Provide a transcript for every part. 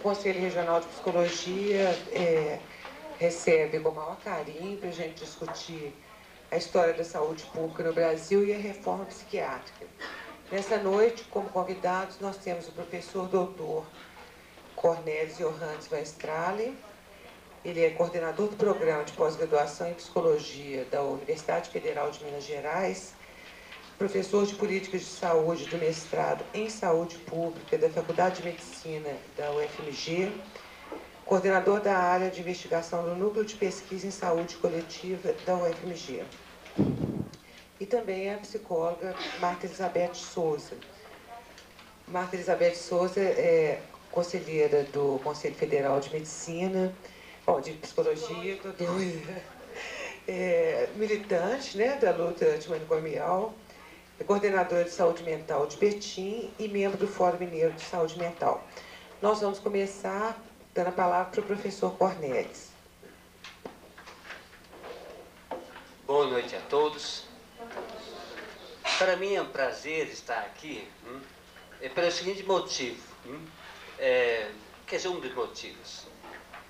Conselho Regional de Psicologia recebe com o maior carinho para a gente discutir a história da saúde pública no Brasil e a reforma psiquiátrica. Nessa noite, como convidados, nós temos o professor doutor Cornélio Johannes Maestrale. Ele é coordenador do programa de pós-graduação em psicologia da Universidade Federal de Minas Gerais, professor de políticas de saúde do mestrado em saúde pública da Faculdade de Medicina da UFMG, coordenador da área de investigação do Núcleo de Pesquisa em Saúde Coletiva da UFMG. E também a psicóloga Marta Elizabeth Souza. Marta Elizabeth Souza é conselheira do Conselho Federal de Medicina, de Psicologia, militante, né, da luta antimanicomial, é coordenadora de saúde mental de Betim e membro do Fórum Mineiro de Saúde Mental. Nós vamos começar dando a palavra para o professor Cornélio. Boa noite a todos. Para mim é um prazer estar aqui, pelo seguinte motivo, quer dizer, um dos motivos.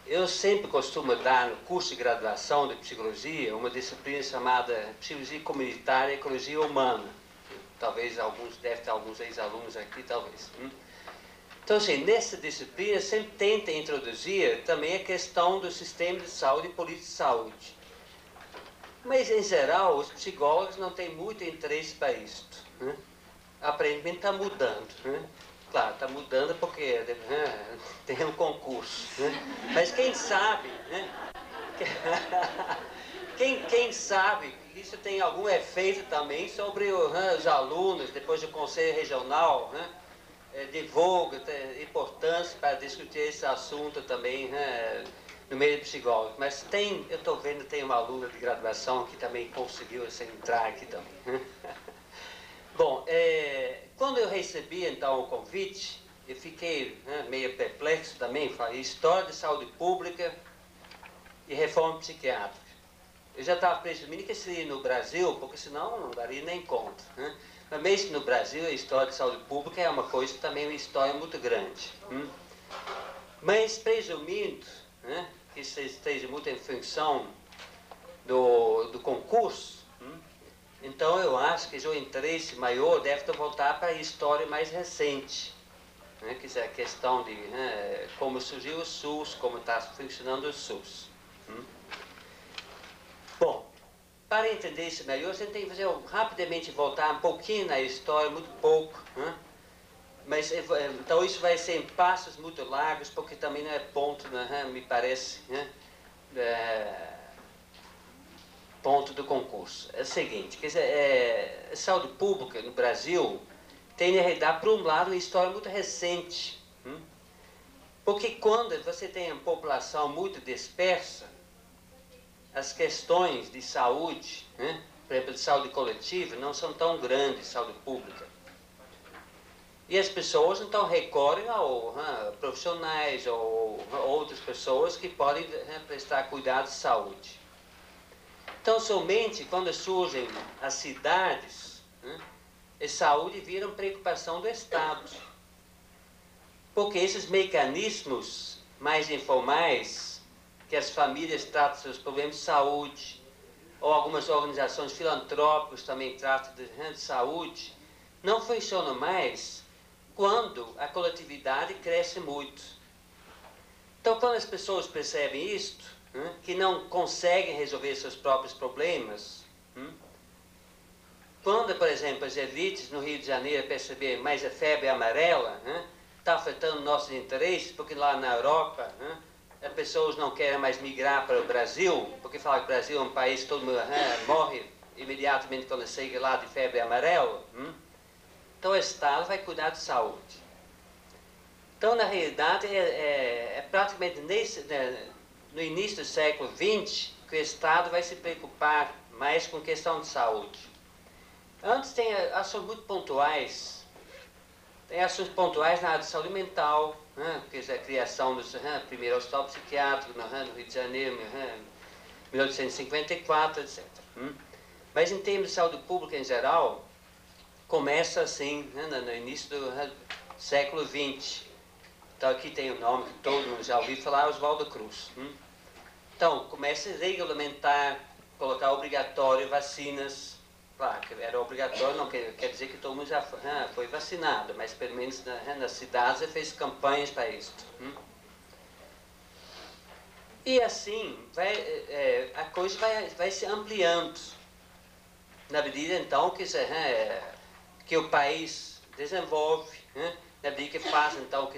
Eu sempre costumo dar no curso de graduação de psicologia uma disciplina chamada Psicologia Comunitária e Ecologia Humana. Talvez deve ter alguns ex-alunos aqui, talvez. Então, assim, nessa disciplina sempre tenta introduzir também a questão do sistema de saúde e política de saúde. Mas, em geral, os psicólogos não têm muito interesse para isto. O aprendimento está mudando. Claro, está mudando porque tem um concurso. Mas quem sabe, quem sabe, isso tem algum efeito também sobre os alunos, depois do Conselho Regional, divulga a importância para discutir esse assunto também no meio psicólogo. Mas eu estou vendo, tem uma aluna de graduação que também conseguiu entrar aqui também. Bom, quando eu recebi então o convite, eu fiquei meio perplexo também, falei história de saúde pública e reforma psiquiátrica. Eu já estava presumindo que seria no Brasil, porque senão não daria nem conta. Mas mesmo no Brasil, a história de saúde pública é uma coisa também, uma história muito grande. Mas presumindo que isso esteja muito em função do concurso, então eu acho que o interesse maior deve voltar para a história mais recente, que é a questão de como surgiu o SUS, como está funcionando o SUS. Bom, para entender isso melhor, você tem que fazer rapidamente voltar um pouquinho na história, muito pouco. Mas então isso vai ser em passos muito largos, porque também não é ponto, me parece, ponto do concurso. É o seguinte, quer dizer, a saúde pública no Brasil tem, na realidade, por um lado, uma história muito recente. Porque quando você tem uma população muito dispersa, as questões de saúde, por exemplo, de saúde coletiva, não são tão grandes, saúde pública. E as pessoas então recorrem a profissionais ou outras pessoas que podem prestar cuidado de saúde. Então, somente quando surgem as cidades, a saúde vira uma preocupação do Estado. Porque esses mecanismos mais informais, que as famílias tratam seus problemas de saúde, ou algumas organizações filantrópicas também tratam de saúde, não funcionam mais quando a coletividade cresce muito. Então, quando as pessoas percebem isto, que não conseguem resolver seus próprios problemas, quando, por exemplo, as elites no Rio de Janeiro perceberem mais a febre amarela, está afetando nossos interesses, porque lá na Europa as pessoas não querem mais migrar para o Brasil, porque falam que o Brasil é um país que todo mundo morre imediatamente quando chega lá de febre amarela. Então o Estado vai cuidar de saúde. Então, na realidade, é praticamente no início do século XX que o Estado vai se preocupar mais com questão de saúde. Antes tem ações muito pontuais. Tem ações pontuais na área de saúde mental, que é a criação do primeiro hospital psiquiátrico no Rio de Janeiro, 1854, etc. Mas em termos de saúde pública em geral, começa assim, no início do século XX. Então aqui tem o nome que todo mundo já ouviu falar, Oswaldo Cruz. Então, começa a regulamentar, colocar obrigatório vacinas. Claro, que era obrigatório, não quer dizer que todo mundo já foi vacinado, mas pelo menos nas cidades ele fez campanhas para isso. E assim, a coisa vai se ampliando. Na medida, então, que o país desenvolve, na medida que faz, então,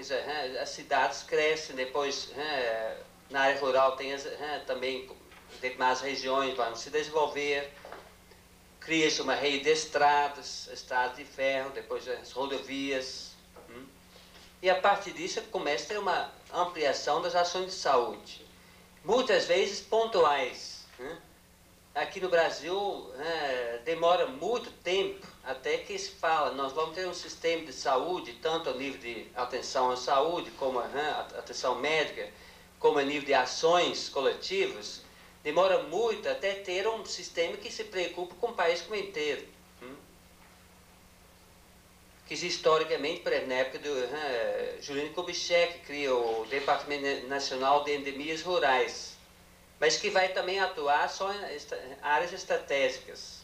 as cidades crescem, depois, na área rural tem também demais regiões vão se desenvolver, cria-se uma rede de estradas de ferro, depois as rodovias, e a partir disso começa a ter uma ampliação das ações de saúde, muitas vezes pontuais. Aqui no Brasil demora muito tempo até que se fala, nós vamos ter um sistema de saúde, tanto a nível de atenção à saúde, como atenção médica, como a nível de ações coletivas, demora muito até ter um sistema que se preocupe com o país como inteiro. Que historicamente, por exemplo, na época do Juscelino Kubitschek, que criou o Departamento Nacional de Endemias Rurais, mas que vai também atuar só em áreas estratégicas.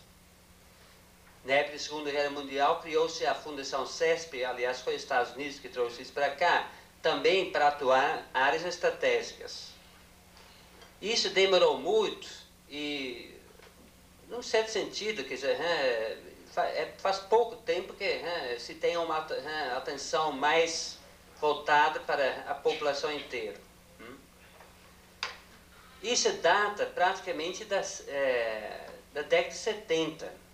Na época da Segunda Guerra Mundial, criou-se a Fundação CESP, aliás, foi os Estados Unidos que trouxe isso para cá, também para atuar em áreas estratégicas. Isso demorou muito e, num certo sentido, quer dizer, faz pouco tempo que se tem uma atenção mais voltada para a população inteira. Isso data praticamente da década de 70.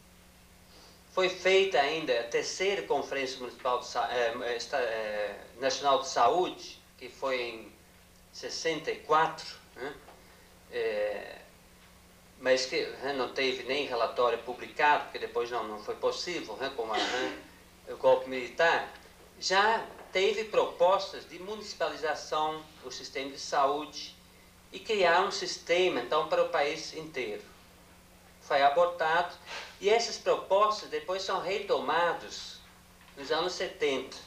Foi feita ainda a terceira Conferência Municipal Nacional de Saúde, que foi em 64, mas que não teve nem relatório publicado, porque depois não foi possível, com o golpe militar. Já teve propostas de municipalização do sistema de saúde e criar um sistema, então, para o país inteiro. Foi abortado, e essas propostas depois são retomadas nos anos 70,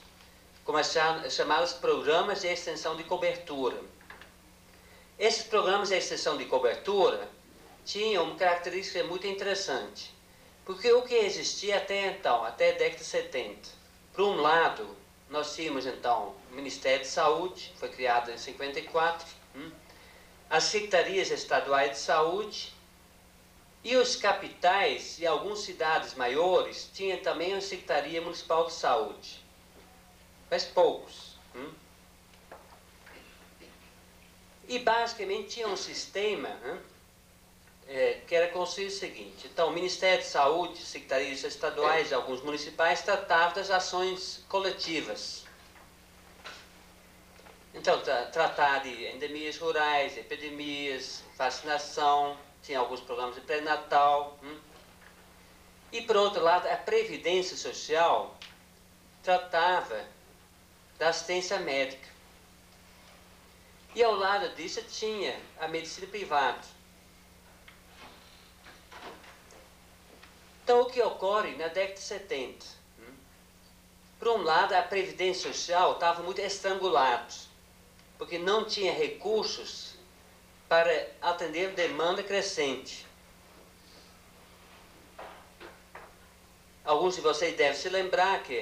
como as chamadas programas de extensão de cobertura. Esses programas de extensão de cobertura tinham uma característica muito interessante, porque o que existia até então, até a década de 70, por um lado, nós tínhamos então o Ministério de Saúde, foi criado em 54, as secretarias estaduais de saúde, e os capitais e algumas cidades maiores tinham também uma Secretaria Municipal de Saúde. Mas poucos. E basicamente tinha um sistema que era construído o seguinte. Então, o Ministério de Saúde, secretarias estaduais e alguns municipais tratavam das ações coletivas. Então, tratar de endemias rurais, epidemias, vacinação, tinha alguns programas de pré-natal. E, por outro lado, a Previdência Social tratava da assistência médica. E, ao lado disso, tinha a medicina privada. Então, o que ocorre na década de 70? Por um lado, a Previdência Social estava muito estrangulada, porque não tinha recursos para atender demanda crescente. Alguns de vocês devem se lembrar que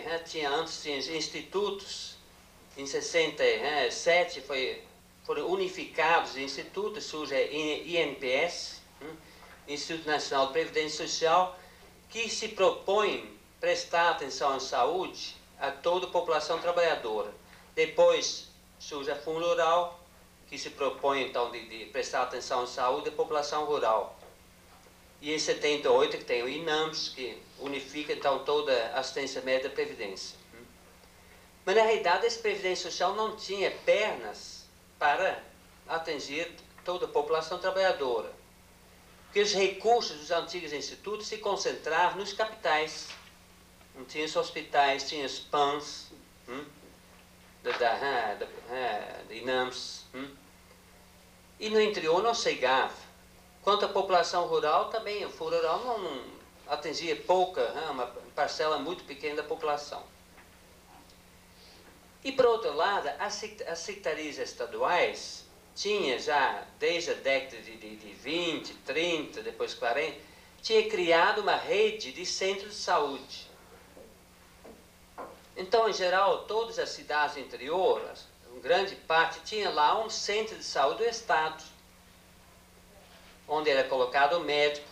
antes tinha institutos, em 67 foram unificados institutos, surge a INPS, Instituto Nacional de Previdência Social, que se propõe prestar atenção à saúde a toda a população trabalhadora. Depois surge a Funrural, que se propõe então de prestar atenção à saúde da população rural. E em 78 que tem o INAMS, que unifica então toda a assistência médica da Previdência. Mas na realidade essa Previdência Social não tinha pernas para atingir toda a população trabalhadora. Porque os recursos dos antigos institutos se concentravam nos capitais. Não tinha os hospitais, tinha os PANs, da INAMS. E no interior não chegava. Quanto à população rural, também, o Fundo Rural não atingia pouca, uma parcela muito pequena da população. E, por outro lado, as secretarias estaduais tinha já, desde a década de 20, 30, depois 40, tinha criado uma rede de centros de saúde. Então, em geral, todas as cidades do interior, uma grande parte, tinha lá um centro de saúde do Estado, onde era colocado o médico.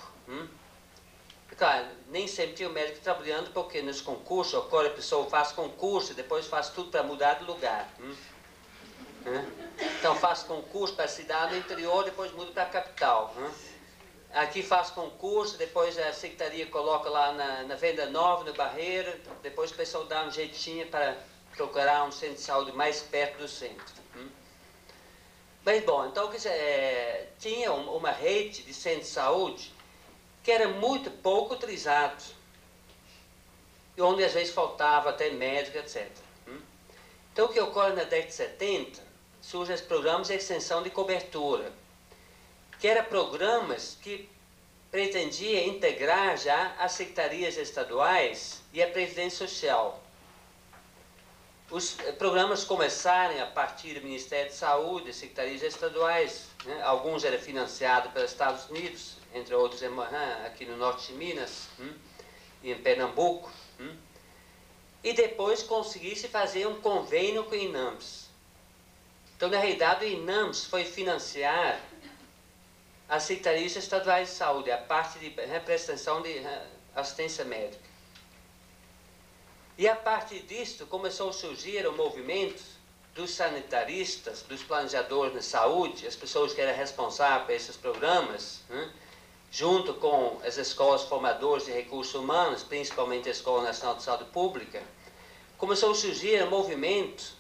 Claro, nem sempre tinha o médico trabalhando, porque nos concursos, ocorre, a pessoa faz concurso e depois faz tudo para mudar de lugar. Então faz concurso para a cidade do interior, depois muda para a capital. Aqui faz concurso, depois a secretaria coloca lá na Venda Nova, no Barreiro, depois o pessoal dá um jeitinho para procurar um centro de saúde mais perto do centro. Mas bom, então tinha uma rede de centros de saúde que era muito pouco utilizado, e onde às vezes faltava até médico, etc. Então o que ocorre na década de 70, surgem os programas de extensão de cobertura, que eram programas que pretendiam integrar já as secretarias estaduais e a Previdência Social. Os programas começaram a partir do Ministério da Saúde, das secretarias estaduais, alguns eram financiados pelos Estados Unidos, entre outros aqui no norte de Minas e em Pernambuco, e depois conseguisse fazer um convênio com o INAMPS. Então, na realidade, o INAMPS foi financiar as secretarias estaduais de saúde, a parte de prestação de assistência médica. E a partir disso começou a surgir o movimento dos sanitaristas, dos planejadores de saúde, as pessoas que eram responsáveis por esses programas, junto com as escolas formadoras de recursos humanos, principalmente a Escola Nacional de Saúde Pública, começou a surgir um movimento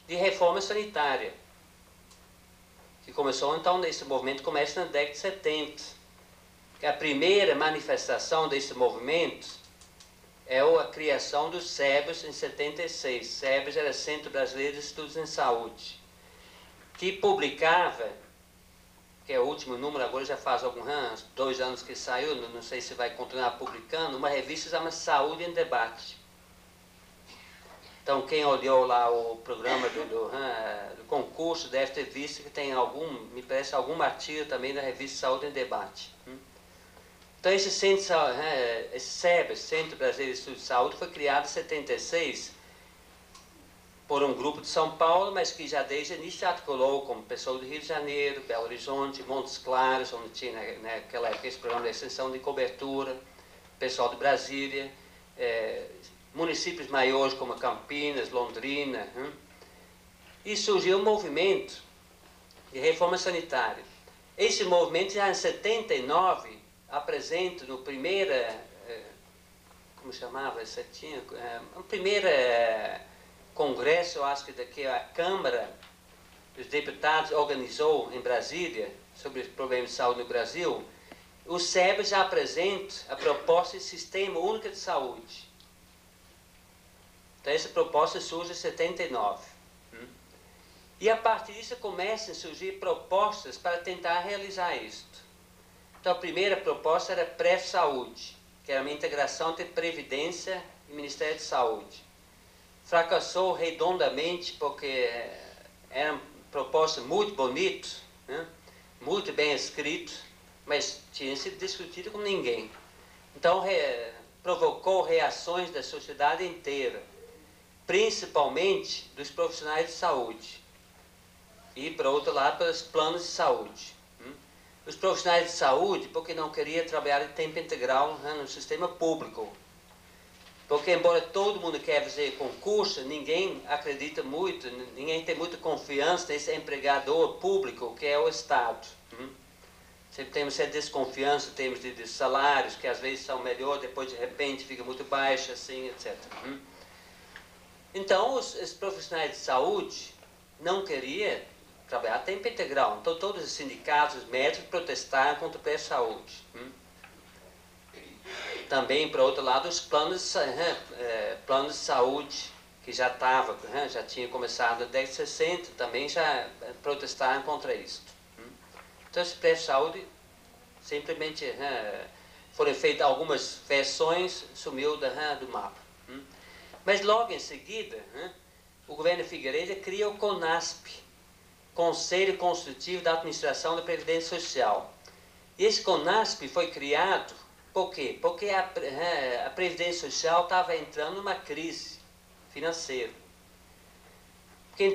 de reforma sanitária, que começou então, esse movimento começa na década de 70. A primeira manifestação desse movimento é a criação do SEBRAS em 76. SEBRAS era Centro Brasileiro de Estudos em Saúde, que publicava, que é o último número, agora já faz alguns 2 anos que saiu, não sei se vai continuar publicando, uma revista chamada Saúde em Debate. Então, quem olhou lá o programa do concurso deve ter visto que tem me parece, algum artigo também da revista Saúde em Debate. Então, esse SEBRAS, Centro Brasileiro de Estudos de Saúde, foi criado em 76 por um grupo de São Paulo, mas que já desde o início se articulou como pessoal do Rio de Janeiro, Belo Horizonte, Montes Claros, onde tinha naquela época esse programa de extensão de cobertura, pessoal de Brasília, municípios maiores como Campinas, Londrina, e surgiu um movimento de reforma sanitária. Esse movimento já em 79 apresenta no primeiro, como chamava, um primeiro congresso, eu acho que a Câmara dos Deputados organizou em Brasília, sobre os problemas de saúde no Brasil, o SEBRAS já apresenta a proposta de Sistema Único de Saúde. Então, essa proposta surge em 79. E a partir disso começam a surgir propostas para tentar realizar isto. Então, a primeira proposta era pré-saúde, que era uma integração entre Previdência e Ministério de Saúde. Fracassou redondamente porque era uma proposta muito bonita, muito bem escrita, mas tinha sido discutida com ninguém. Então, provocou reações da sociedade inteira, principalmente dos profissionais de saúde e, por outro lado, pelos planos de saúde. Os profissionais de saúde, porque não queriam trabalhar em tempo integral no sistema público. Porque, embora todo mundo quer fazer concurso, ninguém acredita muito, ninguém tem muita confiança nesse empregador público que é o Estado. Sempre temos essa desconfiança em termos de salários, que às vezes são melhores, depois de repente fica muito baixo, assim, etc. Então, os profissionais de saúde não queriam trabalhar a tempo integral. Então, todos os sindicatos, os médicos protestaram contra o pré-saúde. Também, por outro lado, os planos de saúde, que já tinha começado na década de 60, também já protestaram contra isso. Então, esse pré-saúde, simplesmente foram feitas algumas versões, sumiu do mapa. Mas logo em seguida, o governo Figueiredo cria o CONASP, Conselho Consultivo da Administração da Previdência Social. E esse CONASP foi criado por quê? Porque a Previdência Social estava entrando numa crise financeira. Porque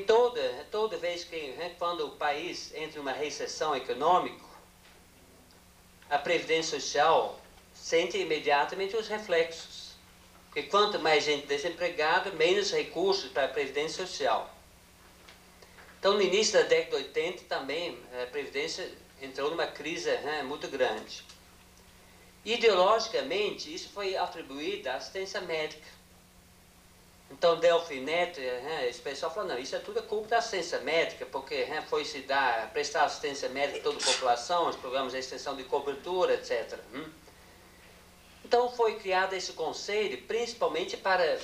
toda vez que, quando o país entra em uma recessão econômica, a Previdência Social sente imediatamente os reflexos. Porque quanto mais gente desempregada, menos recursos para a Previdência Social. Então, no início da década de 80, também a Previdência entrou numa crise muito grande. Ideologicamente, isso foi atribuído à assistência médica. Então, Delfim Neto, esse pessoal falou, não, isso é tudo culpa da assistência médica, porque foi se prestar assistência médica a toda a população, os programas de extensão de cobertura, etc. Então, foi criado esse conselho, principalmente para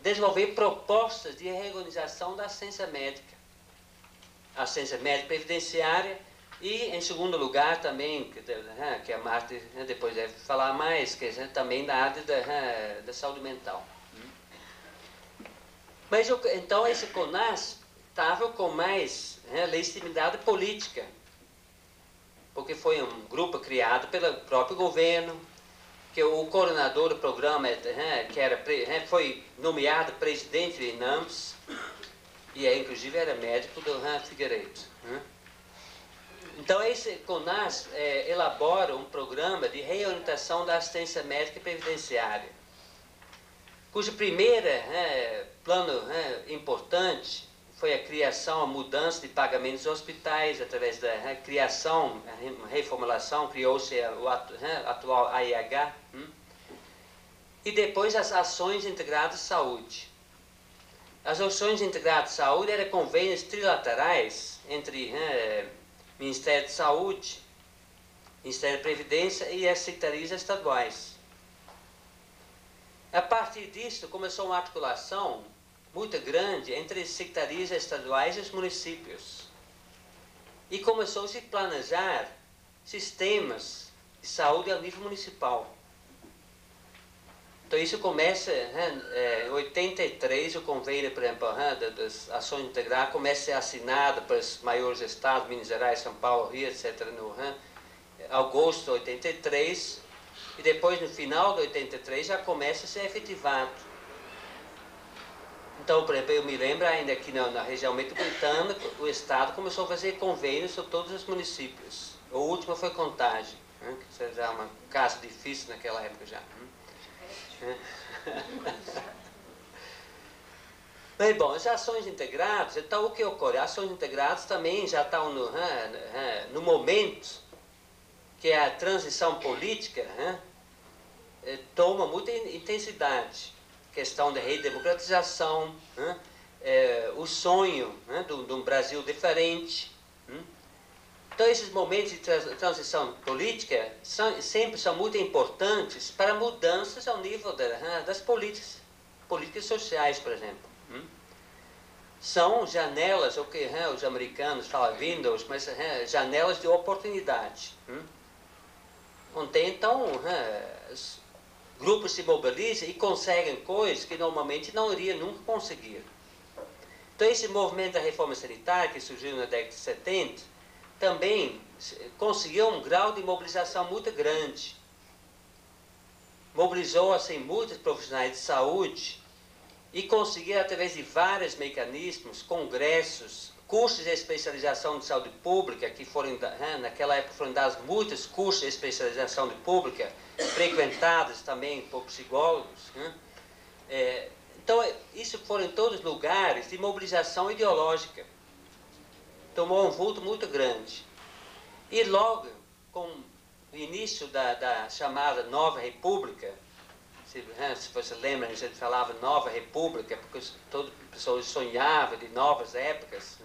desenvolver propostas de reorganização da assistência médica. A assistência médica previdenciária e, em segundo lugar, também, que a Marta depois deve falar mais, que é também da área da saúde mental. Mas, então, esse CONAS estava com mais legitimidade política, porque foi um grupo criado pelo próprio governo, que o coordenador do programa foi nomeado presidente do INAMPS, e inclusive era médico do Figueiredo. Então, esse CONAS elabora um programa de reorientação da assistência médica e previdenciária, cujo primeiro plano importante foi a criação, a mudança de pagamentos dos hospitais, através da criação, reformulação, criou-se o atual AIH, e depois as ações integradas de saúde. As ações integradas de saúde eram convênios trilaterais entre Ministério de Saúde, Ministério da Previdência e as secretarias estaduais. A partir disso, começou uma articulação muito grande entre as secretarias estaduais e os municípios. E começou a se planejar sistemas de saúde a nível municipal. Então, isso começa em 83, o convênio, por exemplo, das ações integradas começa a ser assinado para os maiores estados, Minas Gerais, São Paulo, Rio, etc., no agosto de 83, e depois, no final de 83, já começa a ser efetivado. Então, por exemplo, eu me lembro ainda que na região metropolitana, o Estado começou a fazer convênios sobre todos os municípios. O último foi Contagem, que já é uma caso difícil naquela época já. Bem, bom, as ações integradas, então o que ocorre? As ações integradas também já estão no momento que a transição política toma muita intensidade. Questão da redemocratização, o sonho de um Brasil diferente. Então, esses momentos de transição política sempre são muito importantes para mudanças ao nível das políticas sociais, por exemplo. São janelas, o que os americanos falam windows, mas janelas de oportunidade. Onde então os grupos se mobilizam e conseguem coisas que normalmente não iriam nunca conseguir. Então, esse movimento da reforma sanitária que surgiu na década de 70 também conseguiu um grau de mobilização muito grande. Mobilizou assim muitos profissionais de saúde e conseguiu, através de vários mecanismos, congressos, cursos de especialização de saúde pública, que foram, naquela época foram dados muitos cursos de especialização de pública, frequentados também por psicólogos. Então, isso foram em todos os lugares de mobilização ideológica. Tomou um vulto muito grande. E logo, com o início da chamada Nova República, se você lembra, a gente falava Nova República, porque todas as pessoas sonhavam de novas épocas.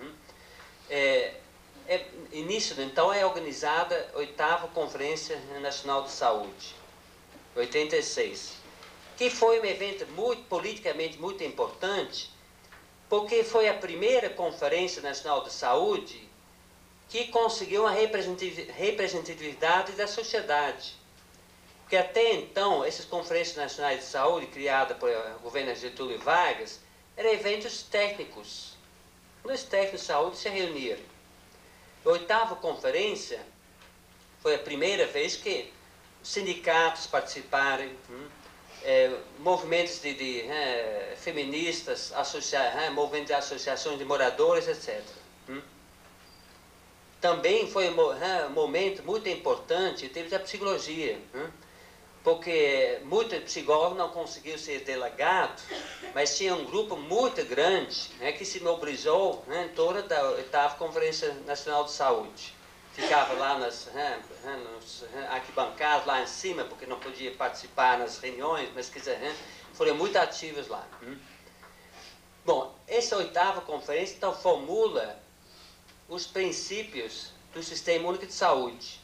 Início, então, é organizada a 8ª Conferência Nacional de Saúde, 86, que foi um evento politicamente muito importante, porque foi a primeira Conferência Nacional de Saúde que conseguiu uma representatividade da sociedade. Porque até então, essas conferências nacionais de saúde, criadas pelo governo Getúlio Vargas, eram eventos técnicos. Os técnicos de saúde se reuniram. A 8ª conferência foi a primeira vez que sindicatos participaram, movimentos feministas, movimentos de associações de moradores, etc. Também foi um momento muito importante em termos da psicologia, porque muitos psicólogos não conseguiram ser delegados, mas tinha um grupo muito grande que se mobilizou em torno da 8ª Conferência Nacional de Saúde. Ficava lá nas arquibancadas, lá em cima, porque não podia participar nas reuniões, mas foram muito ativos lá. Bom, essa 8ª conferência, então, formula os princípios do Sistema Único de Saúde.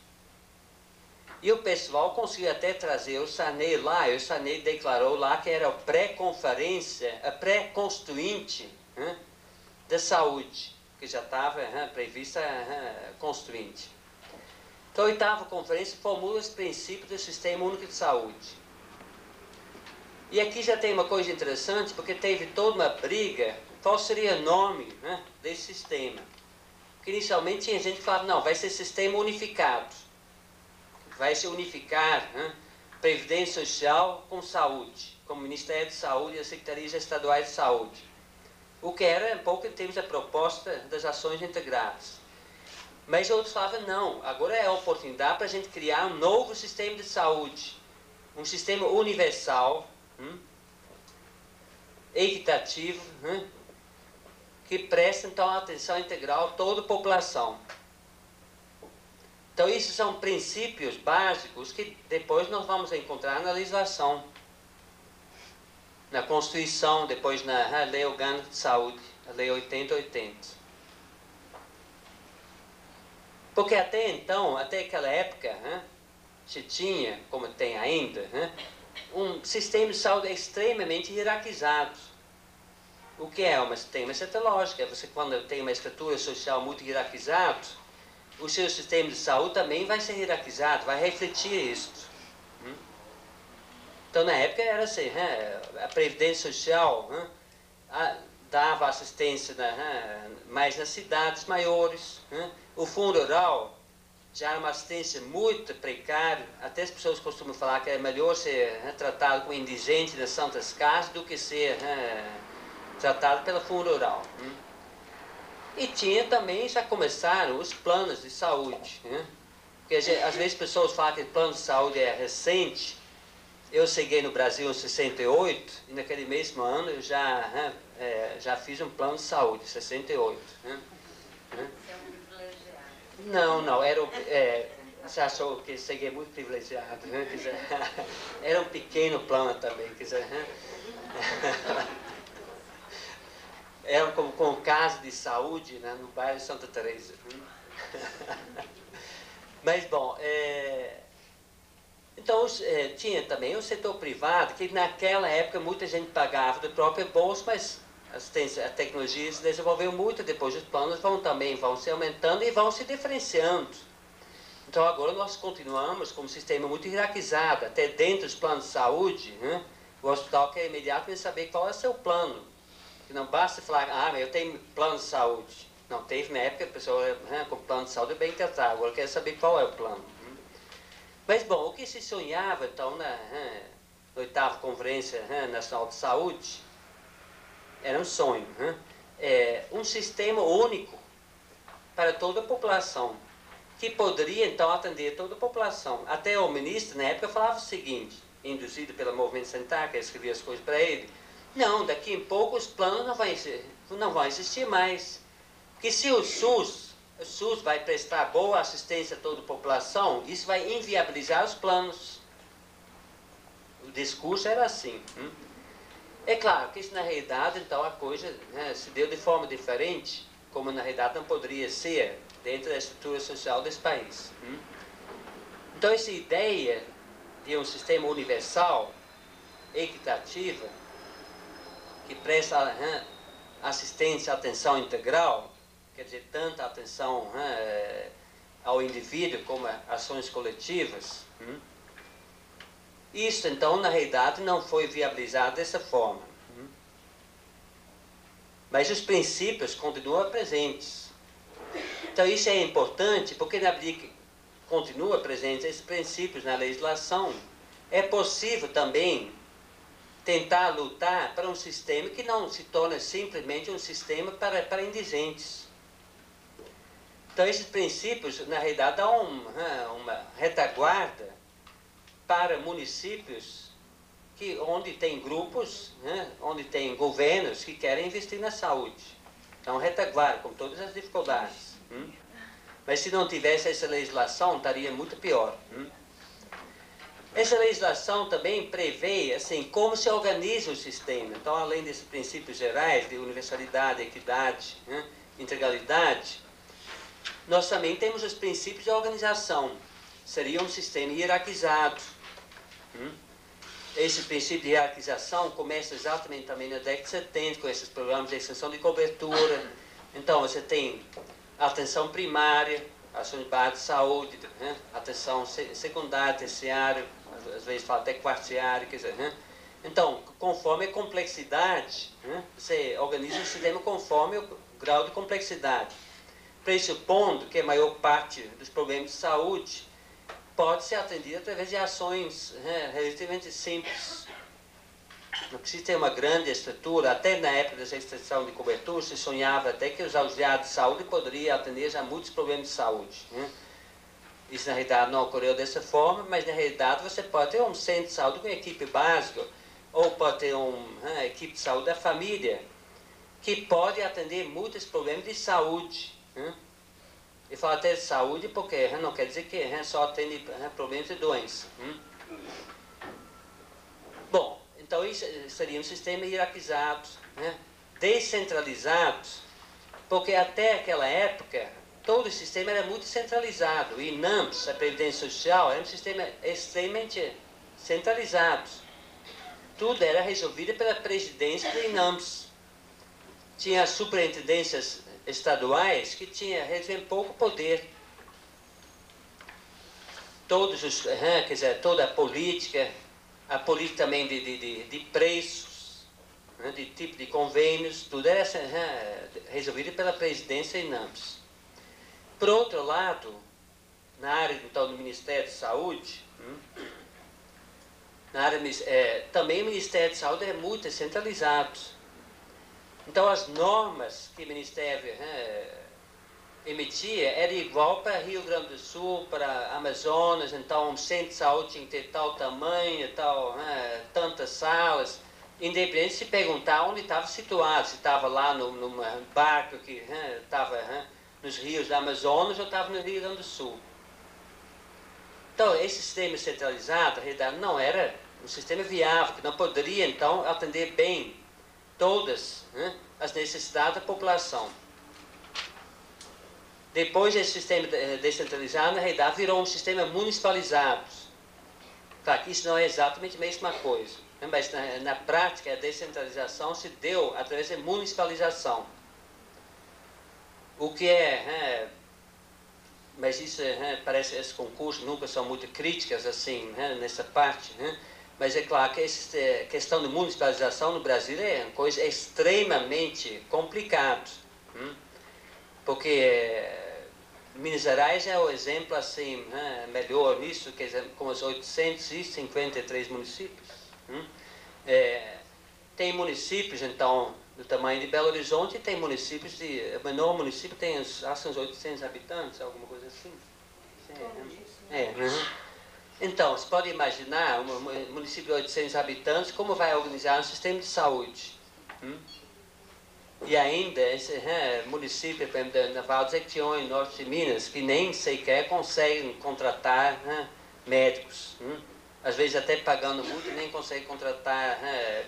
E o pessoal conseguiu até trazer o Sarney lá, e o Sarney declarou lá que era a pré-conferência, a pré-constituinte da saúde, que já estava prevista constituinte. Então, a 8ª conferência formula os princípios do Sistema Único de Saúde. E aqui já tem uma coisa interessante, porque teve toda uma briga, qual seria o nome desse sistema. Porque inicialmente tinha gente que falava, não, vai ser sistema unificado. Vai se unificar Previdência Social com Saúde, como Ministério de Saúde e as Secretarias Estaduais de Saúde. O que era um pouco em termos da proposta das ações integradas. Mas outros falavam, não, agora é a oportunidade para a gente criar um novo sistema de saúde. Um sistema universal, equitativo, que presta então atenção integral a toda a população. Então, esses são princípios básicos que depois nós vamos encontrar na legislação, na Constituição, depois na Lei Orgânica de Saúde, a Lei 8080. Porque até então, até aquela época, se tinha, como tem ainda, um sistema de saúde extremamente hierarquizado. O que é tem uma certa lógica. Você, quando tem uma estrutura social muito hierarquizada, o seu sistema de saúde também vai ser hierarquizado, vai refletir isso. Então, na época, era assim, a Previdência Social dava assistência mais nas cidades maiores. O Fundo Rural já era uma assistência muito precária, até as pessoas costumam falar que é melhor ser tratado com indigente nas santas casas do que ser tratado pelo Fundo Rural. E tinha também, já começaram os planos de saúde. Porque às vezes as pessoas falam que o plano de saúde é recente. Eu cheguei no Brasil em 68, e naquele mesmo ano eu já fiz um plano de saúde, em 68. Não, você achou que cheguei muito privilegiado. Era um pequeno plano também. Era como com casa de saúde no bairro de Santa Teresa. Mas, bom, então tinha também o setor privado, que naquela época muita gente pagava do próprio bolso, mas a tecnologia se desenvolveu muito, depois os planos vão se aumentando e vão se diferenciando. Então agora nós continuamos com um sistema muito hierarquizado, até dentro dos planos de saúde, o hospital quer imediatamente saber qual é o seu plano. Não basta falar, mas eu tenho plano de saúde. Não, teve na época a pessoa com plano de saúde bem tratado, agora quer saber qual é o plano. Mas, bom, o que se sonhava, então, na 8ª Conferência Nacional de Saúde, era um sonho. Um sistema único para toda a população, que poderia, então, atender toda a população. Até o ministro, na época, falava o seguinte, induzido pelo movimento sanitário, que escrevia as coisas para ele, não, daqui a pouco os planos não vão existir mais. Porque se o SUS vai prestar boa assistência a toda a população, isso vai inviabilizar os planos. O discurso era assim. É claro que isso na realidade, então, a coisa se deu de forma diferente, como na realidade não poderia ser dentro da estrutura social desse país. Então, essa ideia de um sistema universal, equitativo, que presta assistência, atenção integral, quer dizer, tanta atenção ao indivíduo como ações coletivas, Isso, então, na realidade, não foi viabilizado dessa forma. Mas os princípios continuam presentes. Então, isso é importante, porque na medida que continua presente esses princípios na legislação, é possível também tentar lutar para um sistema que não se torne simplesmente um sistema para indigentes. Então, esses princípios, na realidade, dão uma retaguarda para municípios onde tem grupos, onde tem governos que querem investir na saúde. Então, retaguarda, com todas as dificuldades. Mas se não tivesse essa legislação, estaria muito pior. Essa legislação também prevê assim, como se organiza o sistema. Então, além desses princípios gerais de universalidade, equidade, integralidade, nós também temos os princípios de organização. Seria um sistema hierarquizado. Esse princípio de hierarquização começa exatamente também na década de 70, com esses programas de extensão de cobertura. Então, você tem atenção primária, ações básicas de saúde, atenção secundária, terciária, às vezes fala até quartiária, quer dizer, Então, conforme a complexidade, você organiza o sistema conforme o grau de complexidade, pressupondo que a maior parte dos problemas de saúde pode ser atendida através de ações relativamente simples. Não precisa ter uma grande estrutura. Até na época da extensão de cobertura, se sonhava até que os auxiliares de saúde poderiam atender já muitos problemas de saúde. Isso, na realidade, não ocorreu dessa forma, mas, na realidade, você pode ter um centro de saúde com equipe básica, ou pode ter uma equipe de saúde da família, que pode atender muitos problemas de saúde. E falo até de saúde porque não quer dizer que só atende problemas de doença. Bom, então isso seria um sistema hierarquizado, descentralizado, porque até aquela época todo o sistema era muito centralizado. O INAMPS, a Previdência Social, era um sistema extremamente centralizado. Tudo era resolvido pela presidência do INAMPS. Tinha as superintendências estaduais que tinha pouco poder. Quer dizer, toda a política também de preços, de tipo de convênios, tudo era resolvido pela presidência e INAMPS. Por outro lado, na área então, do Ministério de Saúde, também o Ministério de Saúde é muito descentralizado. Então, as normas que o Ministério emitia eram igual para Rio Grande do Sul, para Amazonas. Então, um centro de saúde tinha que ter tal tamanho, tantas salas, independente de se perguntar onde estava situado, se estava lá num barco que estava nos rios da Amazonas ou estava no Rio Grande do Sul. Então, esse sistema centralizado, na realidade, não era um sistema viável, que não poderia, então, atender bem todas as necessidades da população. Depois desse sistema descentralizado, na realidade, virou um sistema municipalizado. Claro que isso não é exatamente a mesma coisa, mas na prática a descentralização se deu através da municipalização. O que mas isso parece que esses concursos nunca são muito críticas assim, nessa parte, mas é claro que essa questão de municipalização no Brasil é uma coisa extremamente complicada. Porque Minas Gerais é o exemplo assim, melhor nisso, quer dizer, com os 853 municípios. Tem municípios, então, do tamanho de Belo Horizonte, e tem municípios o menor município tem uns 800 habitantes, alguma coisa assim. Então, você pode imaginar um município de 800 habitantes, como vai organizar um sistema de saúde. E ainda, esse município, por exemplo, da Val do Jequitinhonha, norte de Minas, que nem sequer conseguem contratar médicos. Às vezes até pagando muito, nem conseguem contratar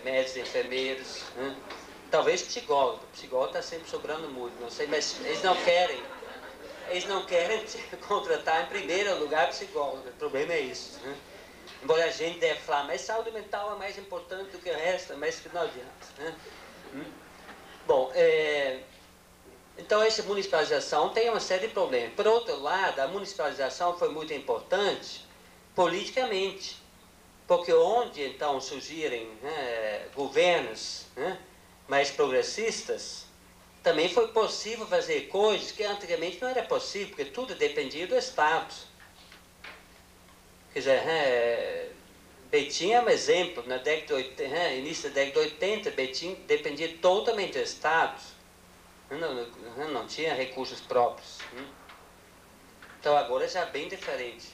médicos, enfermeiros. Talvez psicólogo está sempre sobrando muito, não sei, mas eles não querem contratar em primeiro lugar psicólogo. O problema é isso. Embora a gente deve falar, mas saúde mental é mais importante do que o resto, mas que não adianta. Bom, então essa municipalização tem uma série de problemas. Por outro lado, a municipalização foi muito importante politicamente, porque onde então surgirem governos mais progressistas, também foi possível fazer coisas que antigamente não era possível, porque tudo dependia do Estado. Quer dizer, Betim é um exemplo, na década de 80, início da década de 80, Betim dependia totalmente do Estado, não tinha recursos próprios. Então agora já é bem diferente.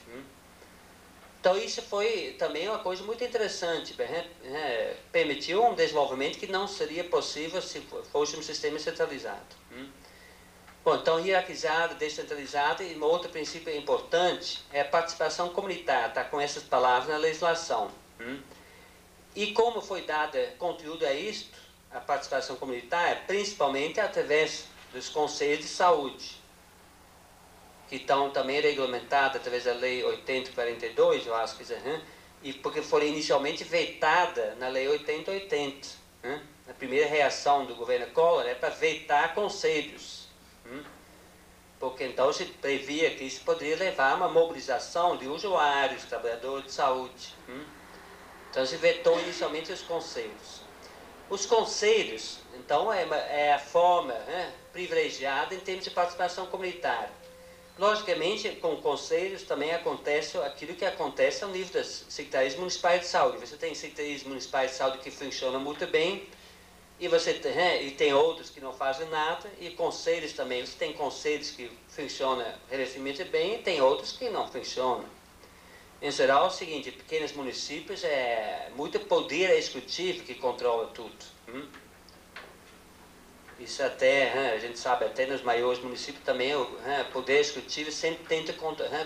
Então isso foi também uma coisa muito interessante, permitiu um desenvolvimento que não seria possível se fosse um sistema centralizado. Bom, então hierarquizado, descentralizado, e um outro princípio importante é a participação comunitária, está com essas palavras na legislação. E como foi dada conteúdo a isto, a participação comunitária, principalmente através dos conselhos de saúde, que estão também regulamentados através da Lei 8042, eu acho que e porque foram inicialmente vetadas na Lei 8080. A primeira reação do governo Collor é para vetar conselhos, porque então se previa que isso poderia levar a uma mobilização de usuários, trabalhadores de saúde. Então se vetou inicialmente os conselhos. Os conselhos, então, é a forma privilegiada em termos de participação comunitária. Logicamente, com conselhos também acontece aquilo que acontece ao nível das secretarias municipais de saúde. Você tem secretarias municipais de saúde que funcionam muito bem, e e tem outros que não fazem nada, e conselhos também. Você tem conselhos que funcionam relativamente bem, e tem outros que não funcionam. Em geral, é o seguinte, pequenos municípios é muito poder executivo que controla tudo. Isso até, a gente sabe, até nos maiores municípios também o poder executivo sempre tenta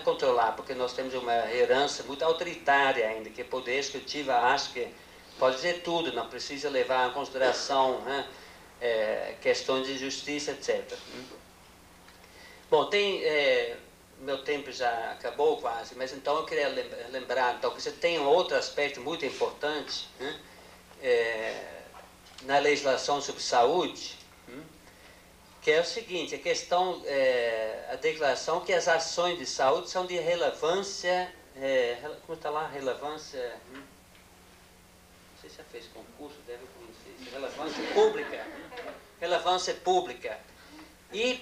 controlar, porque nós temos uma herança muito autoritária ainda, que o poder executivo acha que pode fazer tudo, não precisa levar em consideração questões de justiça, etc. Bom, meu tempo já acabou quase, mas então eu queria lembrar então, que você tem um outro aspecto muito importante na legislação sobre saúde, que é o seguinte, a questão, a declaração que as ações de saúde são de relevância, como está lá, relevância, não sei se já fez concurso, deve conhecer isso, relevância pública, relevância pública. E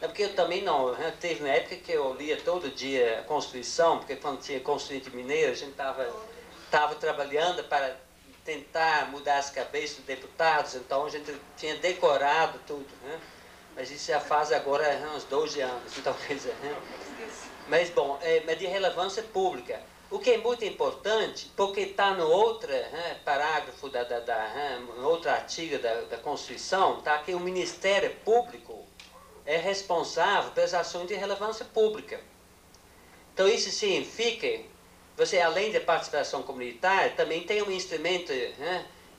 porque eu também não, teve uma época que eu lia todo dia a Constituição, porque quando tinha Constituinte Mineiro, a gente estava trabalhando para tentar mudar as cabeças dos deputados, então a gente tinha decorado tudo, mas isso já faz agora uns 12 anos, então quer dizer, mas bom, é de relevância pública. O que é muito importante, porque está no outro parágrafo, no outro artigo da Constituição, está que o Ministério Público é responsável pelas ações de relevância pública. Então isso significa, você além da participação comunitária, também tem um instrumento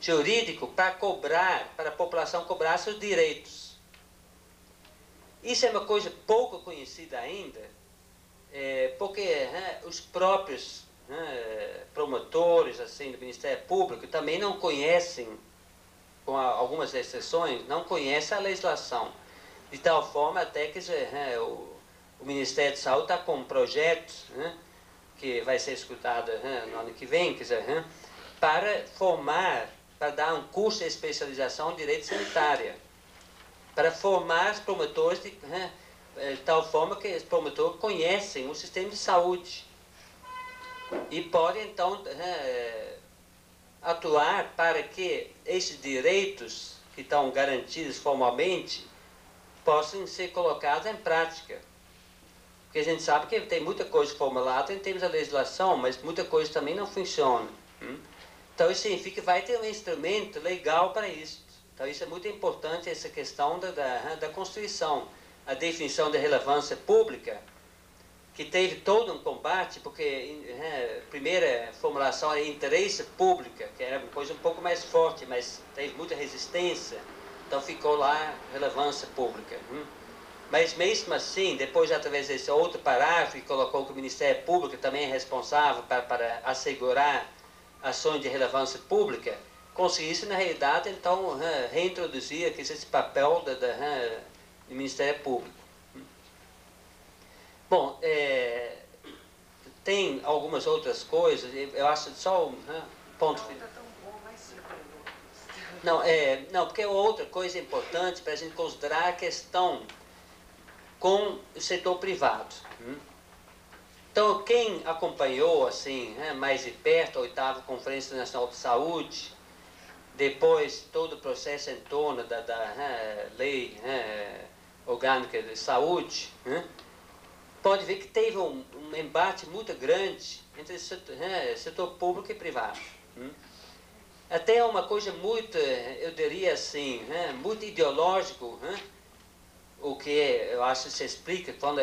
jurídico para cobrar, para a população cobrar seus direitos. Isso é uma coisa pouco conhecida ainda, porque os próprios promotores assim, do Ministério Público também não conhecem, com algumas exceções, não conhecem a legislação. De tal forma até que o Ministério de Saúde está com um projeto que vai ser escutado no ano que vem, para formar, para dar um curso de especialização em direito sanitário, para formar os promotores de tal forma que os promotores conhecem o sistema de saúde e podem então atuar para que esses direitos que estão garantidos formalmente possam ser colocados em prática. Porque a gente sabe que tem muita coisa formulada em termos da legislação, mas muita coisa também não funciona. Então isso significa que vai ter um instrumento legal para isso. Então isso é muito importante, essa questão da Constituição. A definição da relevância pública, que teve todo um combate, porque a primeira formulação era interesse público, que era uma coisa um pouco mais forte, mas teve muita resistência, então ficou lá relevância pública. Mas mesmo assim, depois através desse outro parágrafo, que colocou que o Ministério Público também é responsável para assegurar ações de relevância pública, conseguisse na realidade então reintroduzir esse papel do Ministério Público. Bom, tem algumas outras coisas, eu acho só um ponto... Não, porque outra coisa importante para a gente considerar a questão com o setor privado. Então, quem acompanhou assim, mais de perto a 8ª Conferência Nacional de Saúde, depois todo o processo em torno da Lei Orgânica de Saúde, pode ver que teve um embate muito grande entre setor público e privado. Até uma coisa muito, eu diria assim, muito ideológico, o que eu acho que se explica quando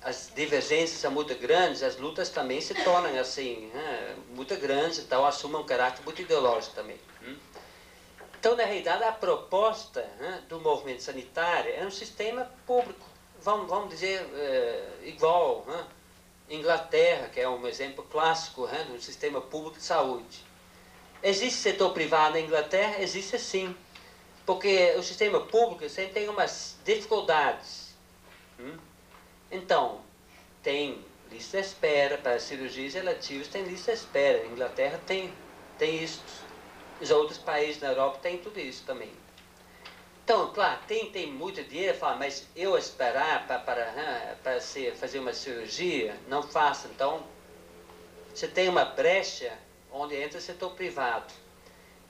as divergências são muito grandes, as lutas também se tornam assim, muito grandes, então assumem um caráter muito ideológico também. Então, na realidade, a proposta do movimento sanitário é um sistema público, vamos dizer, igual Inglaterra, que é um exemplo clássico de um sistema público de saúde. Existe setor privado na Inglaterra? Existe sim, porque o sistema público sempre tem umas dificuldades. Então, tem lista de espera para cirurgias eletivas, tem lista de espera. A Inglaterra tem isso. Os outros países na Europa têm tudo isso também. Então, claro, tem muito dinheiro, fala, mas eu esperar para fazer uma cirurgia, não faço. Então, você tem uma brecha onde entra o setor privado.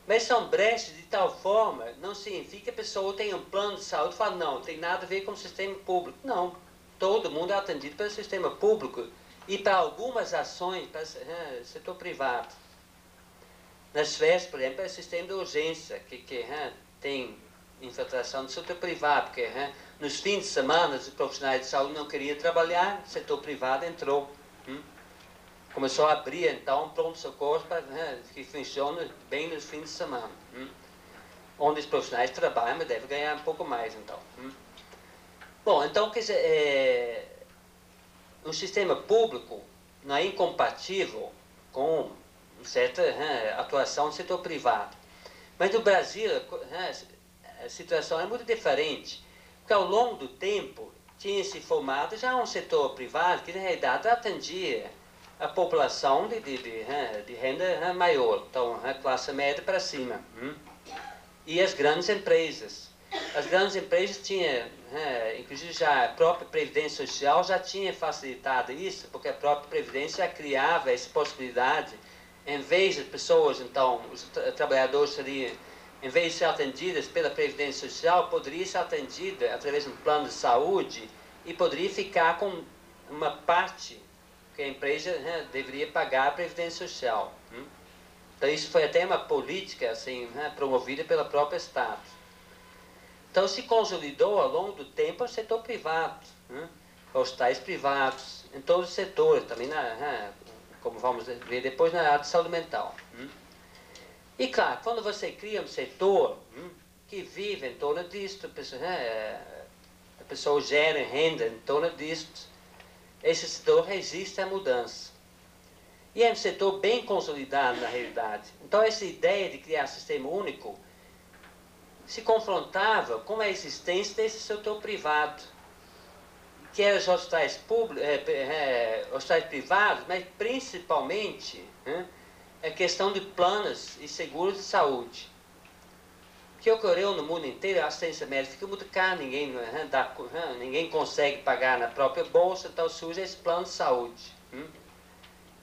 Mas são brechas de tal forma, não significa que a pessoa tem um plano de saúde e fala, não, tem nada a ver com o sistema público. Não, todo mundo é atendido pelo sistema público e para algumas ações para o setor privado. Nas festas, por exemplo, é o sistema de urgência, que tem infiltração do setor privado, porque nos fins de semana os profissionais de saúde não queriam trabalhar, o setor privado entrou. Começou a abrir, então, pronto-socorro que funciona bem nos fins de semana. Onde os profissionais trabalham, mas devem ganhar um pouco mais, então. Bom, então, quer dizer, o sistema público não é incompatível com certa atuação do setor privado. Mas no Brasil, a situação é muito diferente, porque ao longo do tempo tinha se formado já um setor privado que, na realidade, atendia a população de renda maior, então a classe média para cima. E as grandes empresas. As grandes empresas tinham, inclusive já a própria Previdência Social já tinha facilitado isso, porque a própria Previdência já criava essa possibilidade, em vez de pessoas, então, os trabalhadores seriam, em vez de ser atendidas pela Previdência Social, poderia ser atendida através de um plano de saúde e poderia ficar com uma parte que a empresa deveria pagar a Previdência Social. Então isso foi até uma política assim, promovida pelo próprio Estado. Então se consolidou ao longo do tempo o setor privado, hospitais privados, em todos os setores, também como vamos ver depois na área de saúde mental. E claro, quando você cria um setor que vive em torno disto, a pessoa gera renda em torno disto, esse setor resiste à mudança. E é um setor bem consolidado na realidade. Então essa ideia de criar um sistema único se confrontava com a existência desse setor privado, que eram os hospitais hospitais privados, mas principalmente a questão de planos e seguros de saúde. O que ocorreu no mundo inteiro, a assistência médica fica muito cara, ninguém consegue pagar na própria bolsa, então surge esse plano de saúde.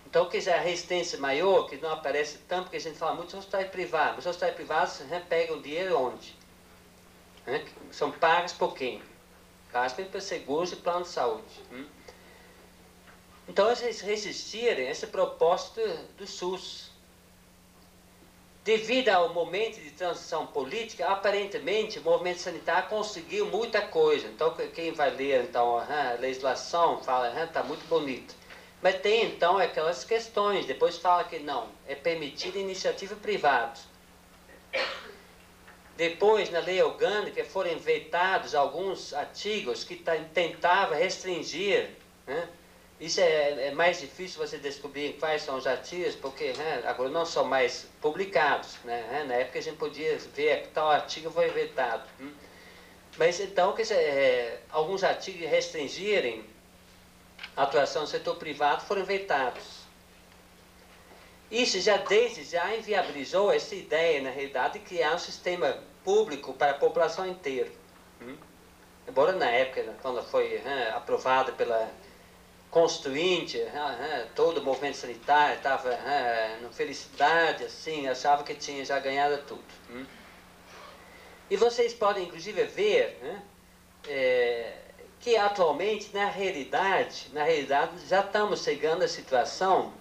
Então, quer dizer, a resistência maior, que não aparece tanto, porque a gente fala muito dos hospitais privados. Os hospitais privados pegam dinheiro onde? São pagos por quem? Gastam por seguros e plano de saúde. Então, eles resistiram a essa proposta do SUS. Devido ao momento de transição política, aparentemente o movimento sanitário conseguiu muita coisa. Então, quem vai ler então, a legislação fala, está muito bonito. Mas tem então aquelas questões, depois fala que não, é permitida iniciativa privada. Depois, na lei orgânica, foram vetados alguns artigos que tentavam restringir. Isso é mais difícil você descobrir quais são os artigos, porque agora não são mais publicados. Na época a gente podia ver que tal artigo foi vetado. Mas então, quer dizer, alguns artigos restringirem a atuação do setor privado foram vetados. Isso desde já inviabilizou essa ideia, na realidade, de criar um sistema público para a população inteira. Embora na época, quando foi aprovada pela Constituinte, todo o movimento sanitário estava na felicidade, assim, achava que tinha já ganhado tudo. E vocês podem, inclusive, ver que atualmente, na realidade, já estamos chegando à situação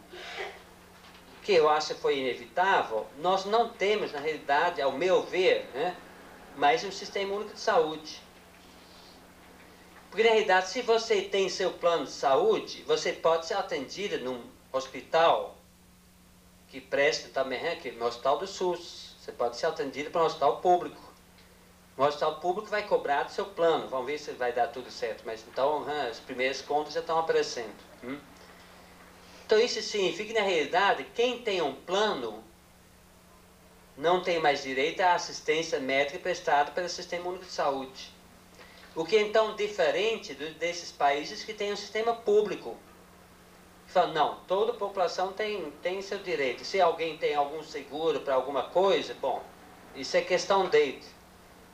que eu acho que foi inevitável. Nós não temos, na realidade, ao meu ver, mais um sistema único de saúde. Porque, na realidade, se você tem seu plano de saúde, você pode ser atendido num hospital que presta também, que é no hospital do SUS. Você pode ser atendido para um hospital público. No hospital público vai cobrar do seu plano. Vamos ver se vai dar tudo certo. Mas então, as primeiras contas já estão aparecendo. Então, isso significa que, na realidade, quem tem um plano não tem mais direito à assistência médica prestada pelo Sistema Único de Saúde. O que é, então, diferente desses países que têm um sistema público. Falam, não, toda a população tem seu direito. Se alguém tem algum seguro para alguma coisa, bom, isso é questão dele.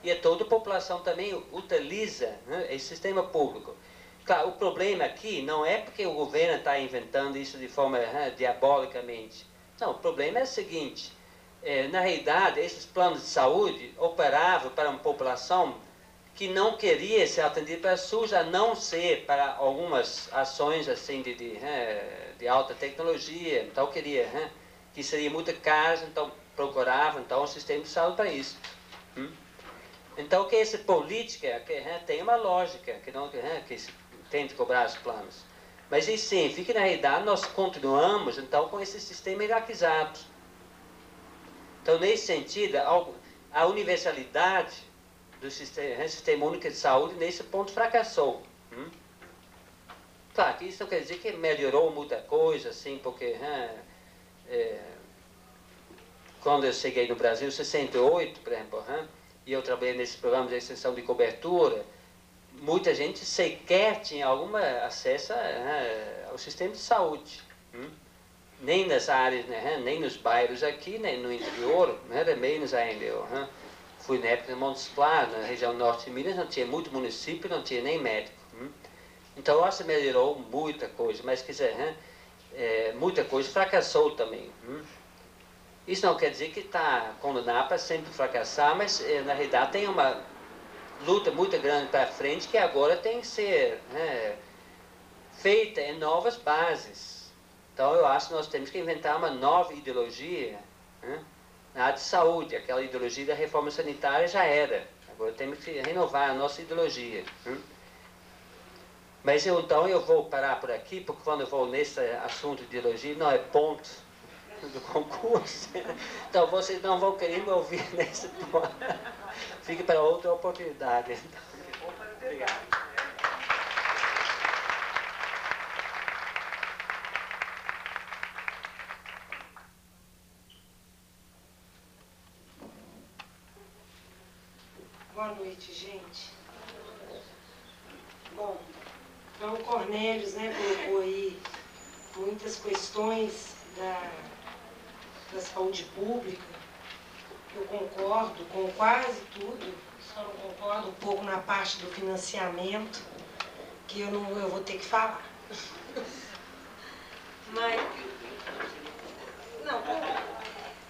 E toda a população também utiliza esse sistema público. Claro, o problema aqui não é porque o governo está inventando isso de forma diabolicamente. Não, o problema é o seguinte, na realidade, esses planos de saúde operavam para uma população que não queria ser atendida pela SUS, a não ser para algumas ações assim de alta tecnologia. Então, queria que seria muito caro, então procurava um sistema de saúde para isso. Então, que essa política tem uma lógica, que tenta cobrar os planos. Mas isso significa que, na realidade, nós continuamos, então, com esse sistema hierarquizado. Então, nesse sentido, a universalidade do sistema único de saúde, nesse ponto, fracassou. Claro que isso não quer dizer que melhorou muita coisa, assim, porque quando eu cheguei no Brasil, em 68, por exemplo, e eu trabalhei nesse programa de extensão de cobertura, muita gente sequer tinha algum acesso ao sistema de saúde. Nem nas áreas, nem nos bairros aqui, nem no interior, era menos ainda. Eu fui na época de Montes Claros, na região norte de Minas, não tinha muito município, não tinha nem médico. Então, eu acho que melhorou muita coisa, mas, quer dizer, muita coisa fracassou também. Isso não quer dizer que está condenado para sempre fracassar, mas, na realidade, tem uma luta muito grande para frente que agora tem que ser feita em novas bases. Então, eu acho que nós temos que inventar uma nova ideologia na área de saúde. Aquela ideologia da reforma sanitária já era. Agora temos que renovar a nossa ideologia. Mas então eu vou parar por aqui, porque quando eu vou nesse assunto de ideologia, não é ponto do concurso. Então vocês não vão querer me ouvir nesse ponto. Fique para outra oportunidade. Então. Obrigado. Boa noite, gente. Bom, então o Cornelius, colocou aí muitas questões da saúde pública. Eu concordo com quase tudo, só não concordo um pouco na parte do financiamento, que eu vou ter que falar. Mas, não,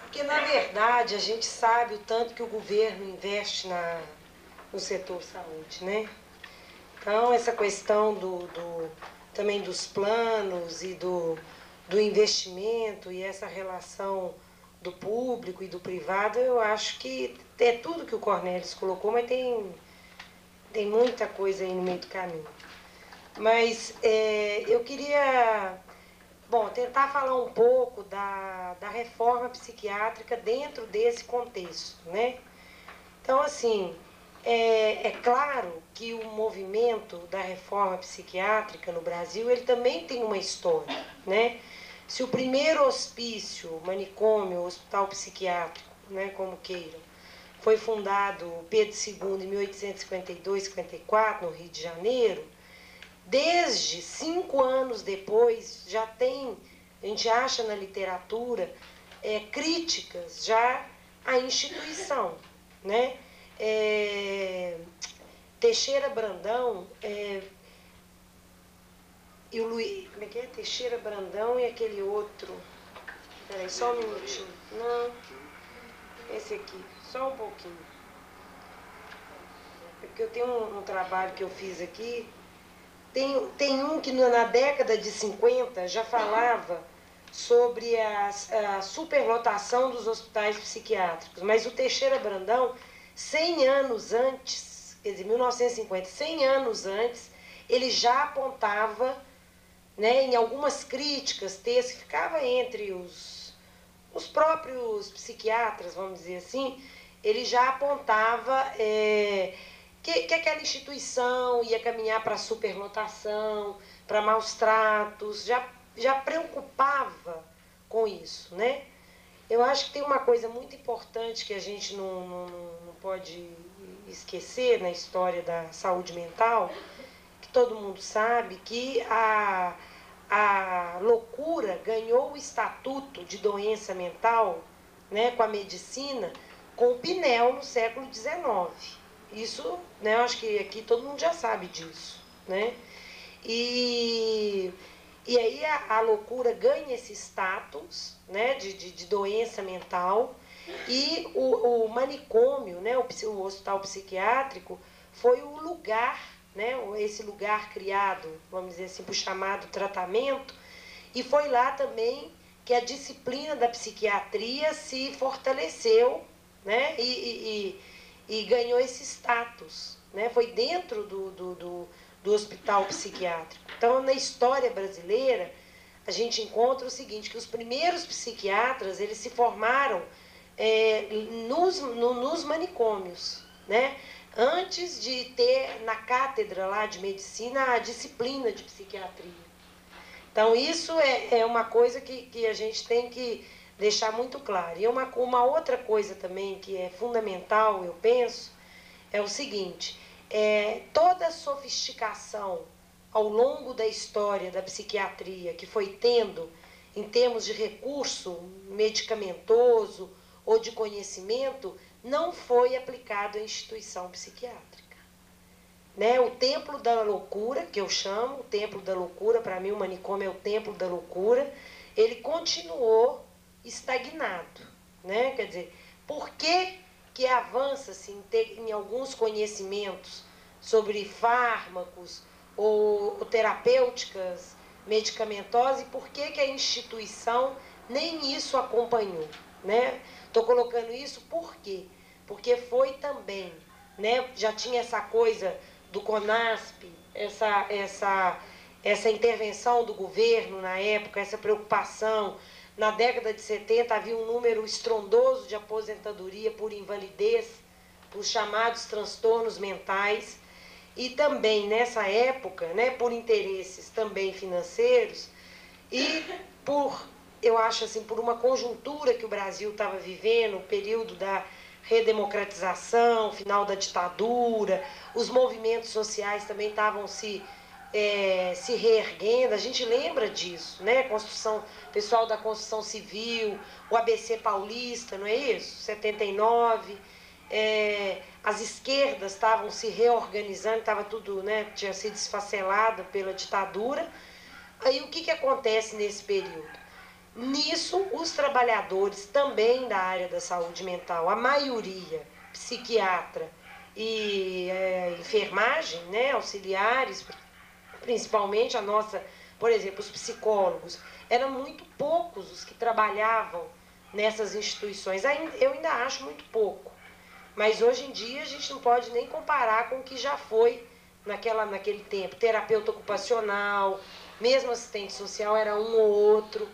porque na verdade a gente sabe o tanto que o governo investe no setor saúde, né? Então, essa questão também dos planos e do investimento e essa relação do público e do privado, eu acho que é tudo que o Cornelius colocou, mas tem muita coisa aí no meio do caminho. Mas eu queria, tentar falar um pouco da reforma psiquiátrica dentro desse contexto, né? Então, assim, é claro que o movimento da reforma psiquiátrica no Brasil, ele também tem uma história, né? Se o primeiro hospício, manicômio, hospital psiquiátrico, né, como queiram, foi fundado Pedro II em 1852, 54, no Rio de Janeiro, desde 5 anos depois, já tem, a gente acha na literatura, críticas já à instituição, né? Teixeira Brandão e o Luiz, como é que é? Teixeira Brandão e aquele outro. Peraí, só um minutinho. Não, esse aqui, só um pouquinho. É porque eu tenho um trabalho que eu fiz aqui. Tem um que na década de 50 já falava sobre a superlotação dos hospitais psiquiátricos, mas o Teixeira Brandão, 100 anos antes, quer dizer, 1950, 100 anos antes, ele já apontava, né, em algumas críticas, textos que ficava entre os próprios psiquiatras, vamos dizer assim, ele já apontava que aquela instituição ia caminhar para superlotação, para maus tratos, já preocupava com isso, né? Eu acho que tem uma coisa muito importante que a gente não pode esquecer na história da saúde mental, que todo mundo sabe, que a loucura ganhou o estatuto de doença mental, né, com a medicina, com o Pinel no século XIX. Isso, né, eu acho que aqui todo mundo já sabe disso, né? E aí a loucura ganha esse status, né, de doença mental, e o manicômio, né, o hospital psiquiátrico, foi o lugar, né, esse lugar criado, vamos dizer assim, para o chamado tratamento, e foi lá também que a disciplina da psiquiatria se fortaleceu, né, e ganhou esse status, né, foi dentro do hospital psiquiátrico. Então, na história brasileira, a gente encontra o seguinte, que os primeiros psiquiatras, eles se formaram nos manicômios, né? Antes de ter na cátedra lá de medicina a disciplina de psiquiatria. Então, isso é uma coisa que a gente tem que deixar muito claro. E uma outra coisa também que é fundamental, eu penso, é o seguinte, toda a sofisticação ao longo da história da psiquiatria que foi tendo em termos de recurso medicamentoso ou de conhecimento, não foi aplicado à instituição psiquiátrica. Né? O templo da loucura, que eu chamo, o templo da loucura, para mim o manicômio é o templo da loucura, ele continuou estagnado. Né? Quer dizer, por que avança-se em alguns conhecimentos sobre fármacos ou terapêuticas medicamentosas e por que a instituição nem isso acompanhou, né? Estou colocando isso por quê? Porque foi também, né? Já tinha essa coisa do CONASP, essa intervenção do governo na época, essa preocupação. Na década de 70 havia um número estrondoso de aposentadoria por invalidez, os chamados transtornos mentais, e também nessa época, né, por interesses também financeiros e eu acho assim, por uma conjuntura que o Brasil estava vivendo, o período da redemocratização, final da ditadura, os movimentos sociais também estavam se reerguendo, a gente lembra disso, né? Construção, pessoal da construção civil, o ABC paulista, não é isso? 79, as esquerdas estavam se reorganizando, estava tudo, né? Tinha sido esfacelado pela ditadura. Aí o que acontece nesse período? Nisso, os trabalhadores também da área da saúde mental, a maioria, psiquiatra e enfermagem, né, auxiliares, principalmente a nossa, por exemplo, os psicólogos, eram muito poucos os que trabalhavam nessas instituições. Eu ainda acho muito pouco, mas hoje em dia a gente não pode nem comparar com o que já foi naquele tempo. Terapeuta ocupacional, mesmo assistente social era um ou outro.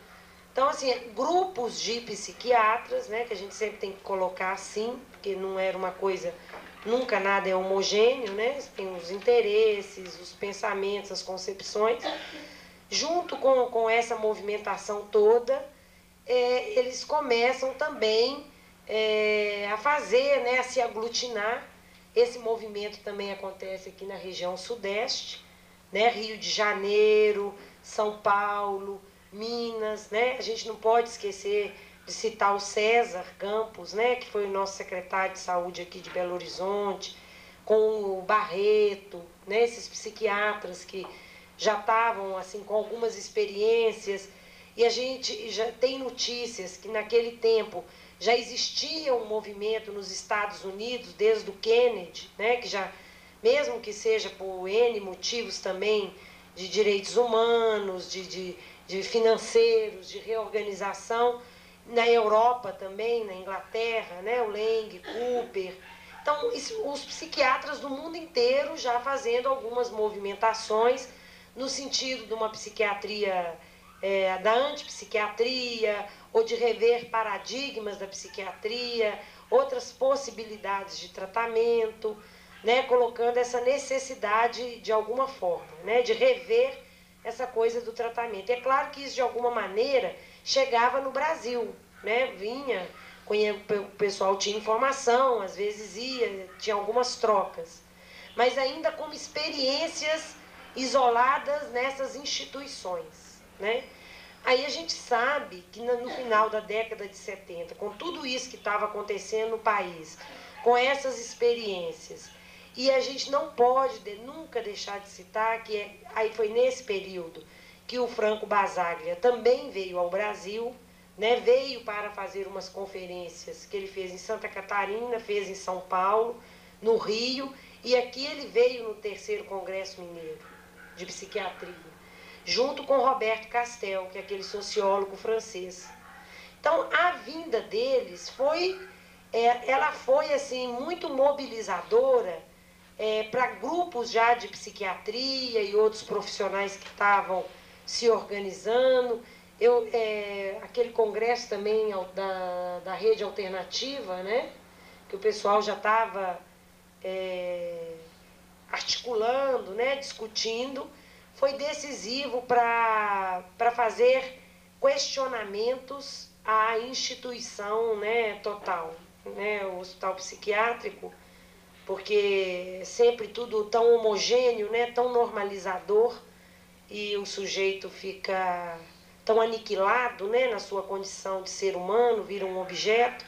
Então, assim, grupos de psiquiatras, né, que a gente sempre tem que colocar assim, porque não era uma coisa, nunca nada é homogêneo, né? Tem os interesses, os pensamentos, as concepções. Junto com essa movimentação toda, eles começam também a fazer, né, a se aglutinar. Esse movimento também acontece aqui na região sudeste, né? Rio de Janeiro, São Paulo, Minas, né? A gente não pode esquecer de citar o César Campos, né? Que foi o nosso secretário de saúde aqui de Belo Horizonte, com o Barreto, né? Esses psiquiatras que já estavam assim com algumas experiências, e a gente já tem notícias que naquele tempo já existia um movimento nos Estados Unidos, desde o Kennedy, né? Que já, mesmo que seja por N motivos também, de direitos humanos, de financeiros, de reorganização, na Europa também, na Inglaterra, né? O Lang, Cooper. Então, os psiquiatras do mundo inteiro já fazendo algumas movimentações no sentido de uma psiquiatria, da antipsiquiatria, ou de rever paradigmas da psiquiatria, outras possibilidades de tratamento, né, colocando essa necessidade de alguma forma, né, de rever essa coisa do tratamento. É claro que isso, de alguma maneira, chegava no Brasil, né, vinha, o pessoal tinha informação, às vezes ia, tinha algumas trocas, mas ainda como experiências isoladas nessas instituições, né? Aí a gente sabe que no final da década de 70, com tudo isso que estava acontecendo no país, com essas experiências, e a gente não pode nunca deixar de citar que aí foi nesse período que o Franco Basaglia também veio ao Brasil, né? Veio para fazer umas conferências que ele fez em Santa Catarina, fez em São Paulo, no Rio, e aqui ele veio no 3º Congresso Mineiro de Psiquiatria, junto com Roberto Castel, que é aquele sociólogo francês. Então, a vinda deles ela foi assim muito mobilizadora para grupos já de psiquiatria e outros profissionais que estavam se organizando. Aquele congresso também da Rede Alternativa, né, que o pessoal já estava articulando, né, discutindo, foi decisivo para fazer questionamentos à instituição, né, total, né, o hospital psiquiátrico, porque sempre tudo tão homogêneo, né, tão normalizador, e o sujeito fica tão aniquilado, né, na sua condição de ser humano, vira um objeto,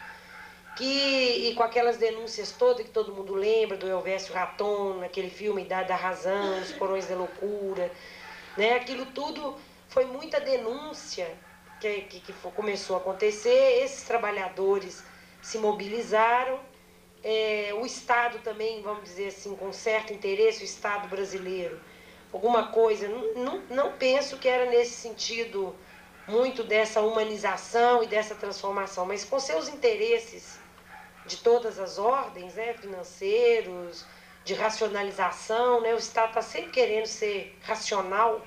e com aquelas denúncias todas que todo mundo lembra, do Elvésio Raton, naquele filme Idade da Razão, Os Porões da Loucura, né? Aquilo tudo foi muita denúncia que começou a acontecer, esses trabalhadores se mobilizaram, o Estado também, vamos dizer assim, com certo interesse, o Estado brasileiro, alguma coisa, não penso que era nesse sentido muito dessa humanização e dessa transformação, mas com seus interesses de todas as ordens, né, financeiros, de racionalização, né, o Estado está sempre querendo ser racional,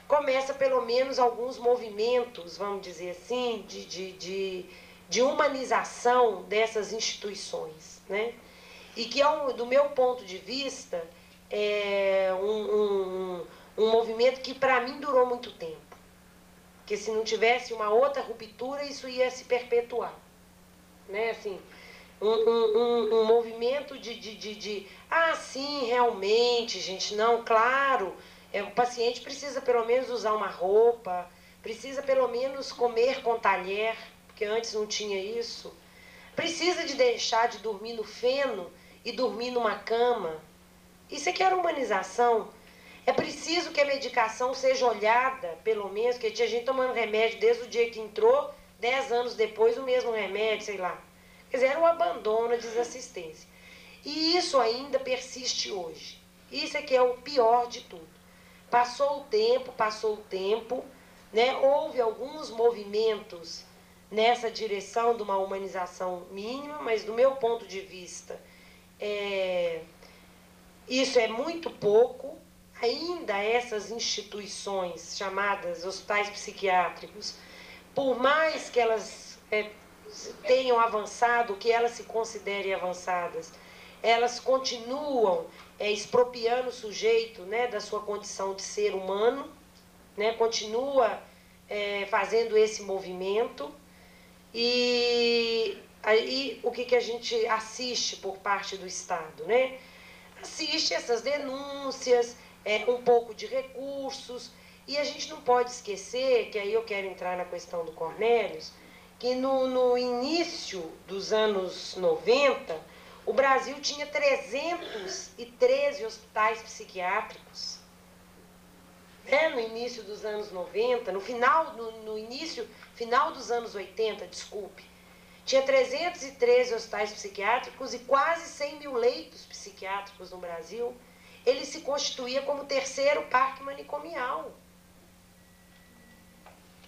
começa pelo menos alguns movimentos, vamos dizer assim, de humanização dessas instituições, né, e que, do meu ponto de vista, é um movimento que para mim durou muito tempo. Porque se não tivesse uma outra ruptura, isso ia se perpetuar. Né? Assim, um movimento sim, realmente, gente, não, claro, o paciente precisa pelo menos usar uma roupa, precisa pelo menos comer com talher, porque antes não tinha isso, precisa de deixar de dormir no feno e dormir numa cama. Isso aqui era humanização. É preciso que a medicação seja olhada, pelo menos, porque tinha gente tomando remédio desde o dia que entrou, 10 anos depois o mesmo remédio, sei lá. Quer dizer, era um abandono, a desassistência. E isso ainda persiste hoje. Isso é que é o pior de tudo. Passou o tempo, né? Houve alguns movimentos nessa direção de uma humanização mínima, mas do meu ponto de vista, isso é muito pouco. Ainda essas instituições chamadas hospitais psiquiátricos, por mais que elas tenham avançado, que elas se considerem avançadas, elas continuam expropriando o sujeito, né, da sua condição de ser humano, né, continua fazendo esse movimento, e aí o que a gente assiste por parte do Estado, né? assiste essas denúncias, um pouco de recursos, e a gente não pode esquecer, que aí eu quero entrar na questão do Cornélios, que no início dos anos 90, o Brasil tinha 313 hospitais psiquiátricos. No início dos anos 90, final dos anos 80, desculpe, tinha 313 hospitais psiquiátricos e quase 100 mil leitos psiquiátricos no Brasil. Ele se constituía como o terceiro parque manicomial,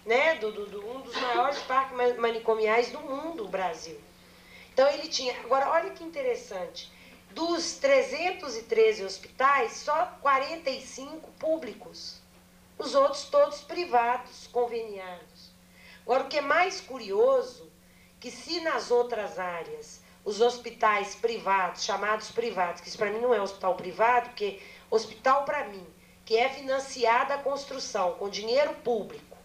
um dos maiores parques manicomiais do mundo, o Brasil. Então ele tinha, agora olha que interessante, dos 313 hospitais, só 45 públicos, os outros todos privados, conveniados. Agora o que é mais curioso, que se nas outras áreas os hospitais privados, chamados privados, que isso para mim não é hospital privado, porque hospital para mim, que é financiada a construção com dinheiro público,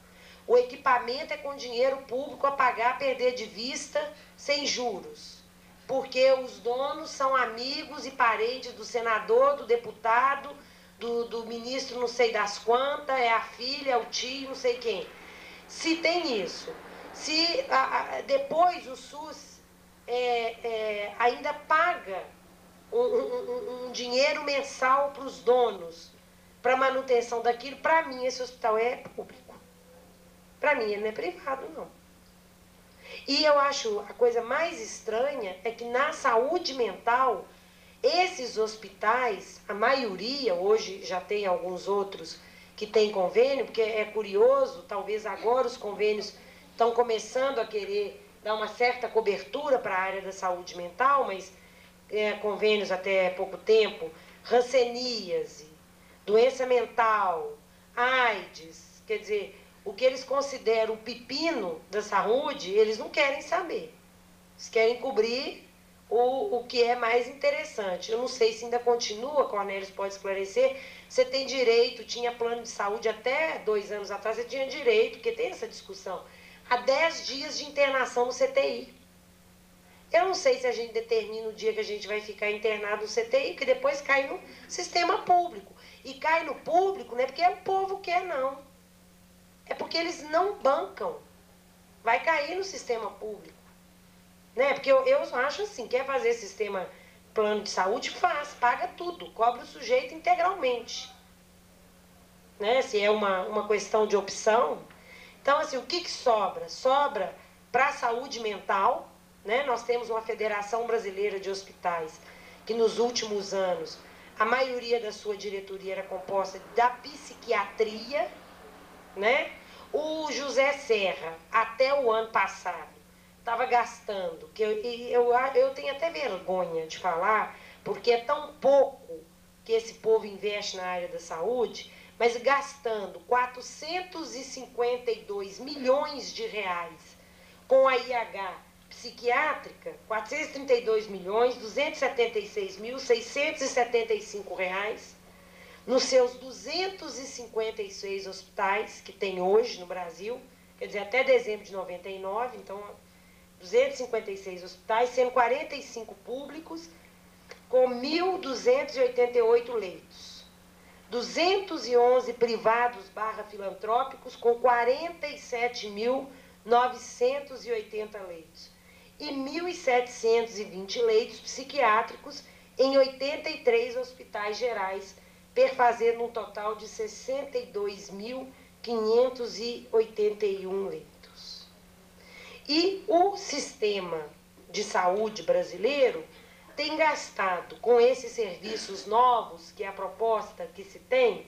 o equipamento é com dinheiro público a pagar, a perder de vista, sem juros, porque os donos são amigos e parentes do senador, do deputado, do ministro não sei das quantas, é a filha, é o tio, não sei quem. Se tem isso, se depois o SUS ainda paga um dinheiro mensal para os donos, para manutenção daquilo, para mim esse hospital é público. Para mim ele não é privado, não. E eu acho a coisa mais estranha é que na saúde mental, esses hospitais, a maioria, hoje já tem alguns outros que tem convênio, porque é curioso, talvez agora os convênios estão começando a querer dar uma certa cobertura para a área da saúde mental, mas convênios até pouco tempo, hanseníase, doença mental, AIDS, quer dizer, o que eles consideram o pepino da saúde, eles não querem saber. Eles querem cobrir o que é mais interessante. Eu não sei se ainda continua, Cornélios pode esclarecer, você tem direito, tinha plano de saúde até 2 anos atrás, você tinha direito, porque tem essa discussão, a 10 dias de internação no CTI. Eu não sei se a gente determina o dia que a gente vai ficar internado no CTI, que depois cai no sistema público. E cai no público não é porque o povo quer, não. É porque eles não bancam. Vai cair no sistema público. Porque eu acho assim, quer fazer sistema plano de saúde, faz, paga tudo, cobra o sujeito integralmente. Se é uma questão de opção. Então, assim, o que sobra? Sobra para a saúde mental, Nós temos uma Federação Brasileira de Hospitais que nos últimos anos, a maioria da sua diretoria era composta da psiquiatria, O José Serra, até o ano passado, estava gastando, que eu tenho até vergonha de falar, porque é tão pouco que esse povo investe na área da saúde, mas gastando 452 milhões de reais com a IH psiquiátrica, 432 milhões, 276.675 reais, nos seus 256 hospitais que tem hoje no Brasil, quer dizer, até dezembro de 99, então 256 hospitais, sendo 45 públicos, com 1.288 leitos. 211 privados /filantrópicos, com 47.980 leitos. E 1.720 leitos psiquiátricos em 83 hospitais gerais, perfazendo um total de 62.581 leitos. E o sistema de saúde brasileiro tem gastado com esses serviços novos, que é a proposta que se tem,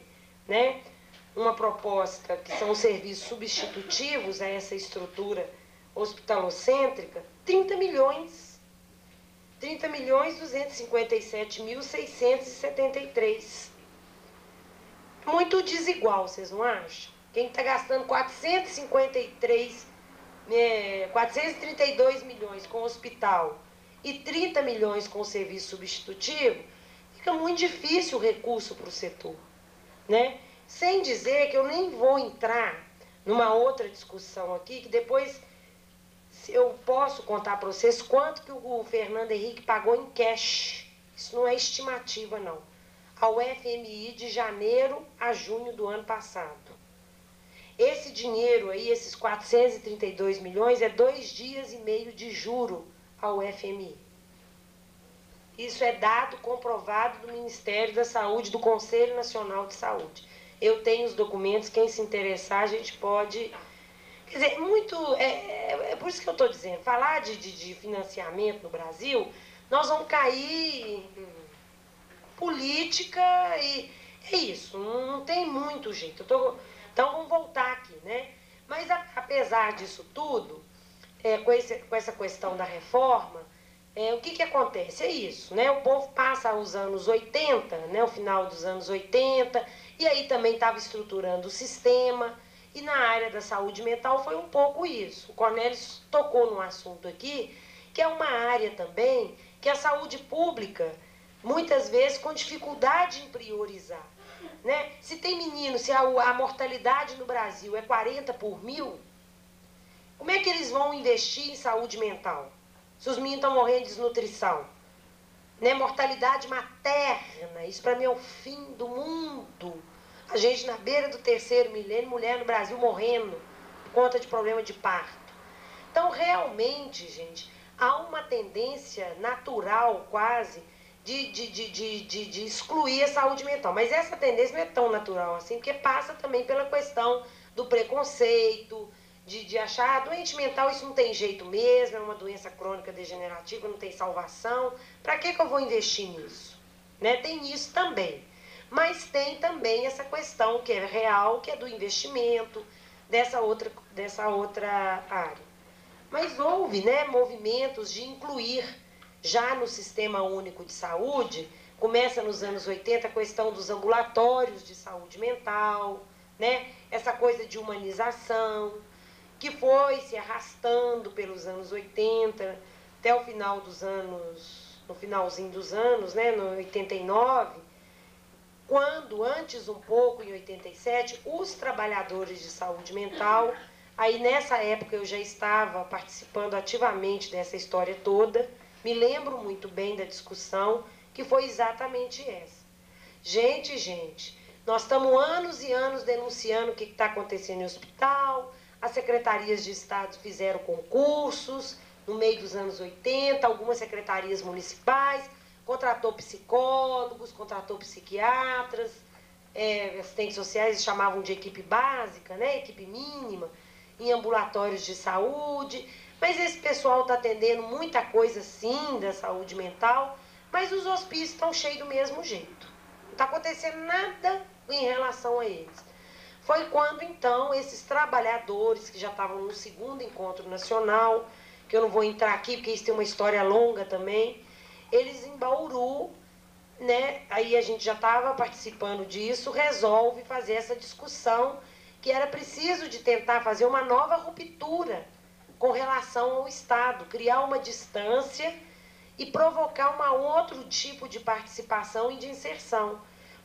uma proposta que são os serviços substitutivos a essa estrutura hospitalocêntrica, 30 milhões. 30.257.673. Muito desigual, vocês não acham? Quem está gastando 432 milhões com o hospital e 30 milhões com o serviço substitutivo, fica muito difícil o recurso para o setor. Sem dizer que eu nem vou entrar numa outra discussão aqui, que depois eu posso contar para vocês quanto que o Fernando Henrique pagou em cash Isso não é estimativa, não. Ao FMI de janeiro a junho do ano passado. Esse dinheiro aí, esses 432 milhões, é 2 dias e meio de juro ao FMI. Isso é dado comprovado do Ministério da Saúde, do Conselho Nacional de Saúde. Eu tenho os documentos, quem se interessar, a gente pode... Quer dizer, muito... É por isso que eu estou dizendo, falar de financiamento no Brasil, nós vamos cair em política e... É isso, não tem muito jeito. Então vamos voltar aqui, né? Mas apesar disso tudo, com essa questão da reforma, o que acontece? É isso, né? O povo passa os anos 80, né? O final dos anos 80, e aí também estava estruturando o sistema, e na área da saúde mental foi um pouco isso. O Cornélio tocou num assunto aqui, que é uma área também que a saúde pública, muitas vezes, com dificuldade em priorizar. Né? Se tem menino, se a mortalidade no Brasil é 40 por 1000, como é que eles vão investir em saúde mental? Se os meninos estão morrendo de desnutrição. Né? Mortalidade materna, isso para mim é o fim do mundo. A gente na beira do 3º milênio, mulher no Brasil morrendo por conta de problema de parto. Então, realmente, gente, há uma tendência natural quase de excluir a saúde mental. Mas essa tendência não é tão natural assim, porque passa também pela questão do preconceito, de achar, doente mental isso não tem jeito mesmo, é uma doença crônica degenerativa, não tem salvação, para que eu vou investir nisso? Né? Tem isso também. Mas tem também essa questão que é real, que é do investimento, dessa outra área. Mas houve, né, movimentos de incluir já no Sistema Único de Saúde, começa nos anos 80 a questão dos ambulatórios de saúde mental, né, essa coisa de humanização, que foi se arrastando pelos anos 80, até o final dos anos, no finalzinho dos anos, né, no 89, quando, antes um pouco, em 87, os trabalhadores de saúde mental, aí nessa época eu já estava participando ativamente dessa história toda, me lembro muito bem da discussão, que foi exatamente essa. Gente, nós estamos anos e anos denunciando o que está acontecendo em hospital, as secretarias de Estado fizeram concursos no meio dos anos 80, algumas secretarias municipais, contratou psicólogos, contratou psiquiatras, assistentes sociais chamavam de equipe básica, né, equipe mínima, em ambulatórios de saúde, mas esse pessoal está atendendo muita coisa sim da saúde mental, mas os hospícios estão cheios do mesmo jeito. Não está acontecendo nada em relação a eles. Foi quando, então, esses trabalhadores que já estavam no 2º encontro nacional, que eu não vou entrar aqui porque isso tem uma história longa também, eles em Bauru, né, aí a gente já estava participando disso, resolve fazer essa discussão que era preciso de tentar fazer uma nova ruptura com relação ao Estado, criar uma distância e provocar um outro tipo de participação e de inserção.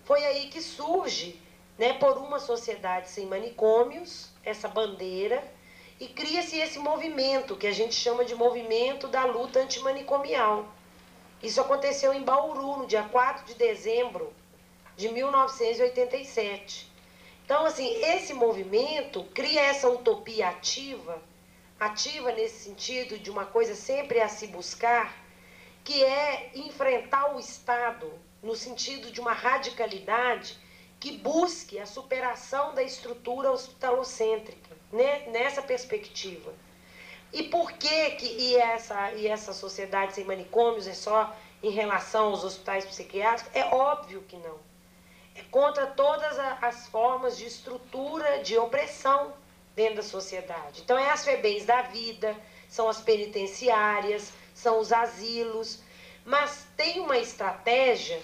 Foi aí que surge, né, por uma sociedade sem manicômios, essa bandeira, e cria-se esse movimento, que a gente chama de movimento da luta antimanicomial. Isso aconteceu em Bauru, no dia 4 de dezembro de 1987. Então, assim, esse movimento cria essa utopia ativa nesse sentido de uma coisa sempre a se buscar, que é enfrentar o Estado no sentido de uma radicalidade que busque a superação da estrutura hospitalocêntrica, né, nessa perspectiva. E por que essa sociedade sem manicômios é só em relação aos hospitais psiquiátricos? É óbvio que não. É contra todas as formas de estrutura de opressão dentro da sociedade. Então, é as FEBEMs da vida, são as penitenciárias, são os asilos, mas tem uma estratégia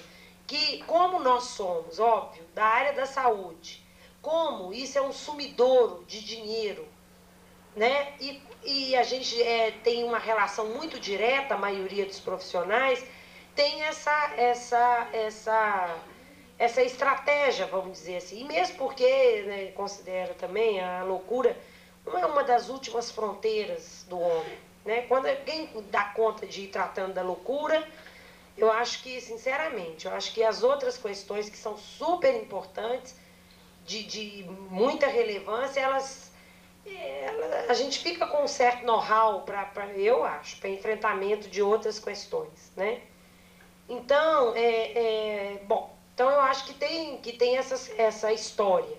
que, como nós somos, óbvio, da área da saúde, como isso é um sumidouro de dinheiro, né? E a gente tem uma relação muito direta, a maioria dos profissionais tem essa estratégia, vamos dizer assim. E mesmo porque, né, considera também a loucura uma das últimas fronteiras do homem. Né? Quando alguém dá conta de ir tratando da loucura, eu acho que, sinceramente, eu acho que as outras questões que são super importantes, de muita relevância, a gente fica com um certo know-how, eu acho, para enfrentamento de outras questões, né? Então, bom, então eu acho que tem essa história.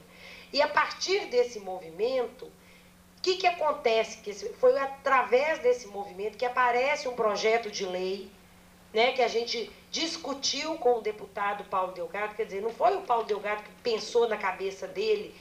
E a partir desse movimento, o que acontece? Foi através desse movimento que aparece um projeto de lei, né, que a gente discutiu com o deputado Paulo Delgado, quer dizer, não foi o Paulo Delgado que pensou na cabeça dele,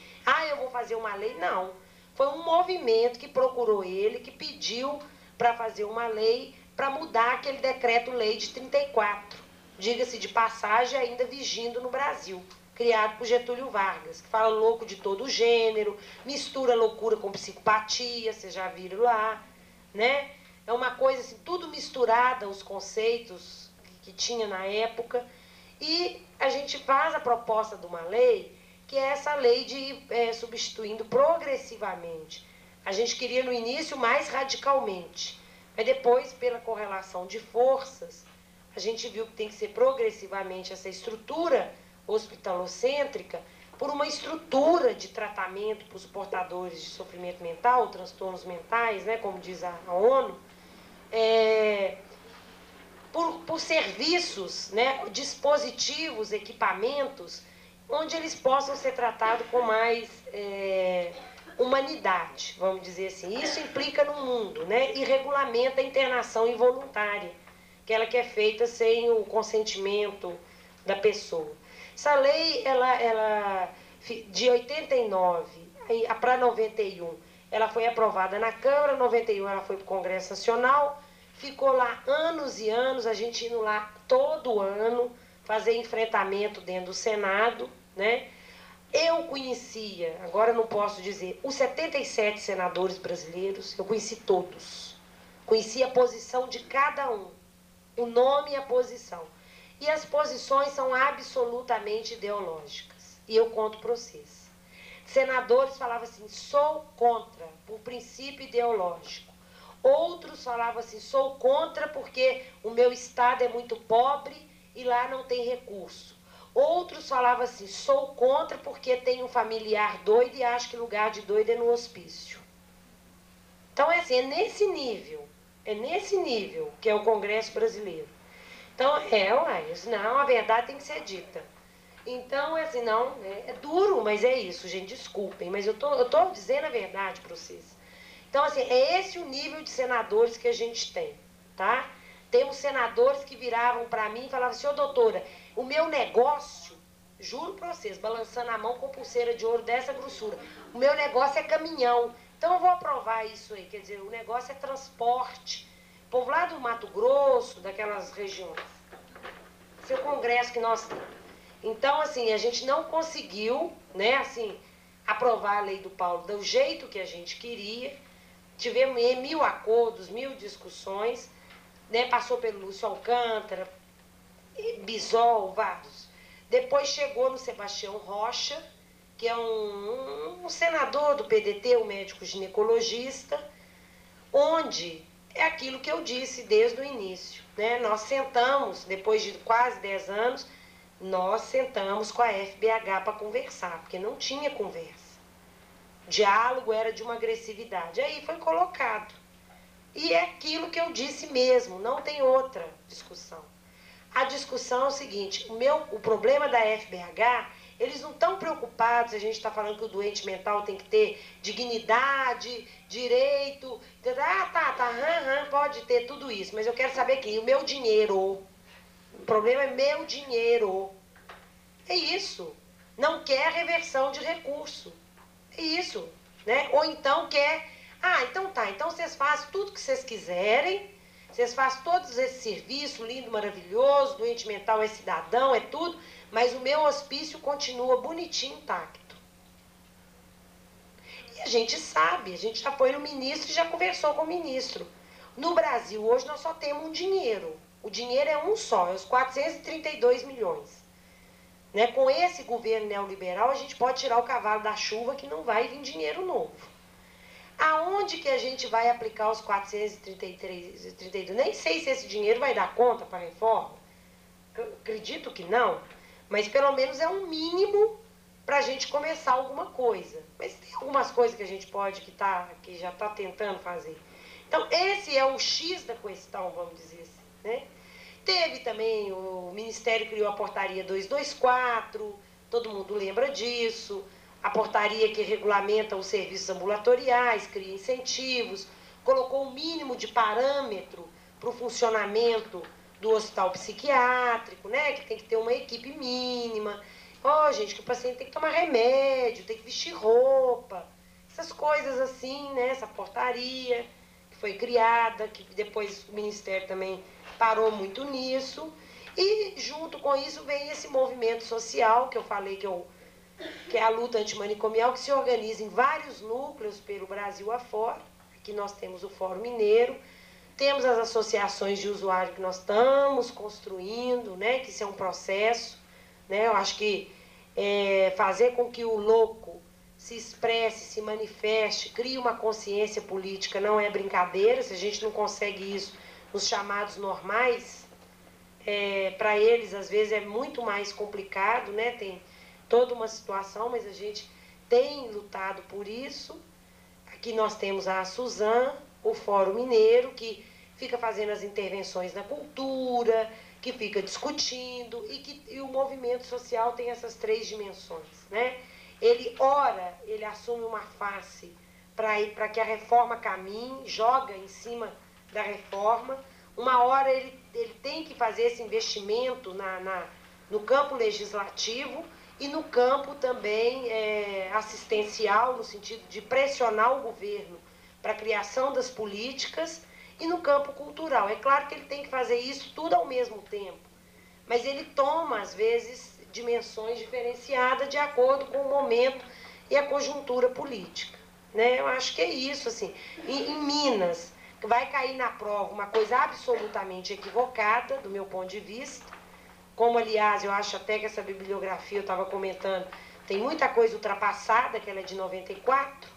eu vou fazer uma lei, não. Foi um movimento que procurou ele, que pediu para fazer uma lei para mudar aquele decreto-lei de 34, diga-se de passagem, ainda vigindo no Brasil, criado por Getúlio Vargas, que fala louco de todo gênero, mistura loucura com psicopatia, vocês já viram lá, né? É uma coisa assim, tudo misturada, os conceitos que tinha na época. E a gente faz a proposta de uma lei, que é essa lei de ir substituindo progressivamente. A gente queria no início mais radicalmente, mas depois, pela correlação de forças, a gente viu que tem que ser progressivamente essa estrutura hospitalocêntrica por uma estrutura de tratamento para os portadores de sofrimento mental, transtornos mentais, né, como diz a ONU, por serviços, né, dispositivos, equipamentos, onde eles possam ser tratados com mais humanidade, vamos dizer assim. Isso implica no mundo, né, e regulamenta a internação involuntária, aquela que é feita sem o consentimento da pessoa. Essa lei, ela de 89 para 91, ela foi aprovada na Câmara, 91 ela foi para o Congresso Nacional, ficou lá anos e anos, a gente indo lá todo ano, fazer enfrentamento dentro do Senado, né? Eu conhecia, agora não posso dizer, os 77 senadores brasileiros, eu conheci todos. Conheci a posição de cada um, o nome e a posição. E as posições são absolutamente ideológicas. E eu conto para vocês. Senadores falavam assim, sou contra, por princípio ideológico. Outros falavam assim, sou contra porque o meu estado é muito pobre e lá não tem recurso. Outros falavam assim, sou contra porque tenho um familiar doido e acho que lugar de doido é no hospício. Então, assim, é nesse nível que é o Congresso brasileiro. Então, não, a verdade tem que ser dita. Então, assim, não, é duro, mas é isso, gente, desculpem, mas eu tô dizendo a verdade para vocês. Então, assim, é esse o nível de senadores que a gente tem, tá? Temos senadores que viravam para mim e falavam assim, ô doutora, o meu negócio, juro para vocês, balançando a mão com pulseira de ouro dessa grossura, o meu negócio é caminhão, então eu vou aprovar isso aí, quer dizer, o negócio é transporte. O povo lá do Mato Grosso, daquelas regiões. Esse é o congresso que nós temos. Então, assim, a gente não conseguiu, né, assim, aprovar a lei do Paulo do jeito que a gente queria. Tivemos 1000 acordos, 1000 discussões, né, passou pelo Lúcio Alcântara, Bisol, vários. Depois chegou no Sebastião Rocha, que é um senador do PDT, um médico ginecologista, onde é aquilo que eu disse desde o início, né? Nós sentamos, depois de quase 10 anos, nós sentamos com a FBH para conversar, porque não tinha conversa. O diálogo era de uma agressividade. Aí foi colocado. E é aquilo que eu disse mesmo, não tem outra discussão. A discussão é o seguinte, o problema da FBH, eles não estão preocupados, a gente está falando que o doente mental tem que ter dignidade, direito, pode ter tudo isso, mas eu quero saber que o meu dinheiro, o problema é meu dinheiro. É isso. Não quer reversão de recurso. É isso, né? Ou então quer, então tá, então vocês fazem tudo que vocês quiserem, vocês fazem todos esses serviços, lindo, maravilhoso, doente mental é cidadão, é tudo, mas o meu hospício continua bonitinho, intacto. E a gente sabe, a gente já foi no ministro e já conversou com o ministro. No Brasil, hoje, nós só temos um dinheiro. O dinheiro é um só, é os 432 milhões. Né? Com esse governo neoliberal, a gente pode tirar o cavalo da chuva que não vai vir dinheiro novo. Aonde que a gente vai aplicar os 432? Nem sei se esse dinheiro vai dar conta para a reforma. acredito que não, mas pelo menos é um mínimo para a gente começar alguma coisa. Mas tem algumas coisas que a gente pode, que já está tentando fazer. Então, esse é o X da questão, vamos dizer assim, né? Teve também, o Ministério criou a portaria 224, todo mundo lembra disso, a portaria que regulamenta os serviços ambulatoriais, cria incentivos, colocou o mínimo de parâmetro para o funcionamento do hospital psiquiátrico, né? Que tem que ter uma equipe mínima. Gente, que o paciente tem que tomar remédio, tem que vestir roupa, essas coisas assim, né? Essa portaria que foi criada, que depois o Ministério também parou muito nisso. E junto com isso vem esse movimento social que eu falei que é a luta antimanicomial, que se organiza em vários núcleos pelo Brasil afora. Aqui nós temos o Fórum Mineiro, temos as associações de usuário que nós estamos construindo, né? Que isso é um processo, né? Eu acho que fazer com que o louco se expresse, se manifeste, crie uma consciência política não é brincadeira. Se a gente não consegue isso nos chamados normais, para eles às vezes é muito mais complicado, né? Tem toda uma situação, mas a gente tem lutado por isso. Aqui nós temos a Suzan, o Fórum Mineiro, que fica fazendo as intervenções na cultura, que fica discutindo, e o movimento social tem essas três dimensões, né? Ele assume uma face para que a reforma caminhe, joga em cima da reforma. Uma hora ele tem que fazer esse investimento no campo legislativo e no campo também assistencial, no sentido de pressionar o governo para a criação das políticas, e no campo cultural. É claro que ele tem que fazer isso tudo ao mesmo tempo, mas ele toma, às vezes, dimensões diferenciadas de acordo com o momento e a conjuntura política, né? Eu acho que é isso, assim. Em Minas, vai cair na prova uma coisa absolutamente equivocada, do meu ponto de vista, como, aliás, eu acho até que essa bibliografia, eu estava comentando, tem muita coisa ultrapassada, que ela é de 94,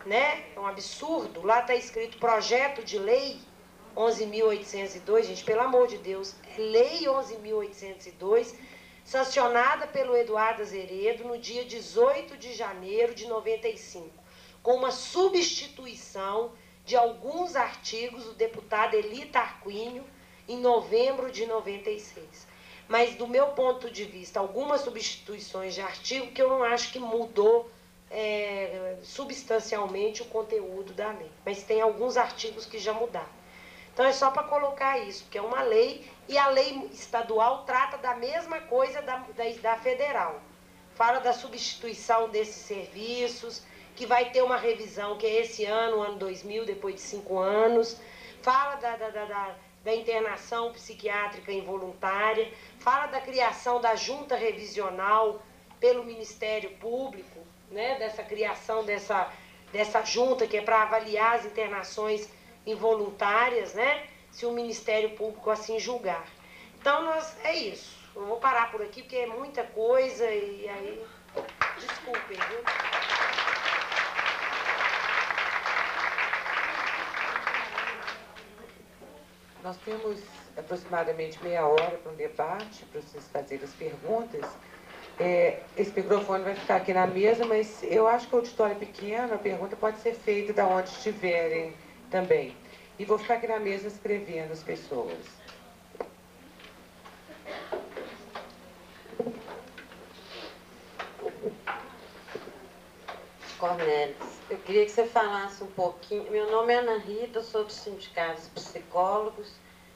né? É um absurdo. Lá está escrito projeto de lei 11.802, gente, pelo amor de Deus, é lei 11.802, sancionada pelo Eduardo Azeredo no dia 18 de janeiro de 95, com uma substituição de alguns artigos do deputado Eli Tarquínio em novembro de 96. Mas, do meu ponto de vista, algumas substituições de artigo que eu não acho que mudou substancialmente o conteúdo da lei. Mas tem alguns artigos que já mudaram. Então, é só para colocar isso, porque é uma lei, e a lei estadual trata da mesma coisa da federal. Fala da substituição desses serviços, que vai ter uma revisão, que é esse ano, ano 2000, depois de 5 anos. Fala da internação psiquiátrica involuntária, fala da criação da junta revisional pelo Ministério Público, né, dessa criação dessa junta que é para avaliar as internações involuntárias, né, se o Ministério Público assim julgar. Então, é isso. Eu vou parar por aqui, porque é muita coisa, e aí, desculpem, viu? Nós temos aproximadamente meia hora para um debate, para vocês fazerem as perguntas. Esse microfone vai ficar aqui na mesa, mas eu acho que o auditório é pequeno, a pergunta pode ser feita de onde estiverem também. E vou ficar aqui na mesa escrevendo as pessoas. Cornélis, eu queria que você falasse um pouquinho. Meu nome é Ana Rita, eu sou do Sindicato dos Psicólogos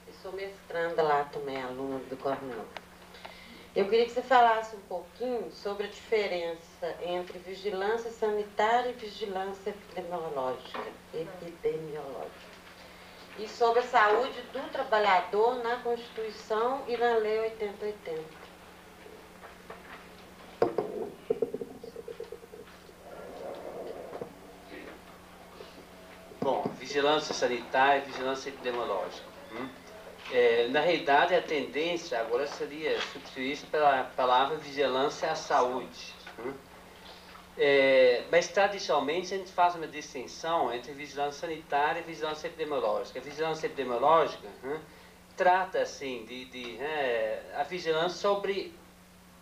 e sou mestranda lá também, aluna do Cornell. Eu queria que você falasse um pouquinho sobre a diferença entre vigilância sanitária e vigilância epidemiológica. E sobre a saúde do trabalhador na Constituição e na Lei 8080. Bom, vigilância sanitária e vigilância epidemiológica. Na realidade, a tendência agora seria substituir isso pela palavra vigilância à saúde. Mas, tradicionalmente, a gente faz uma distinção entre vigilância sanitária e vigilância epidemiológica. A vigilância epidemiológica trata assim a vigilância sobre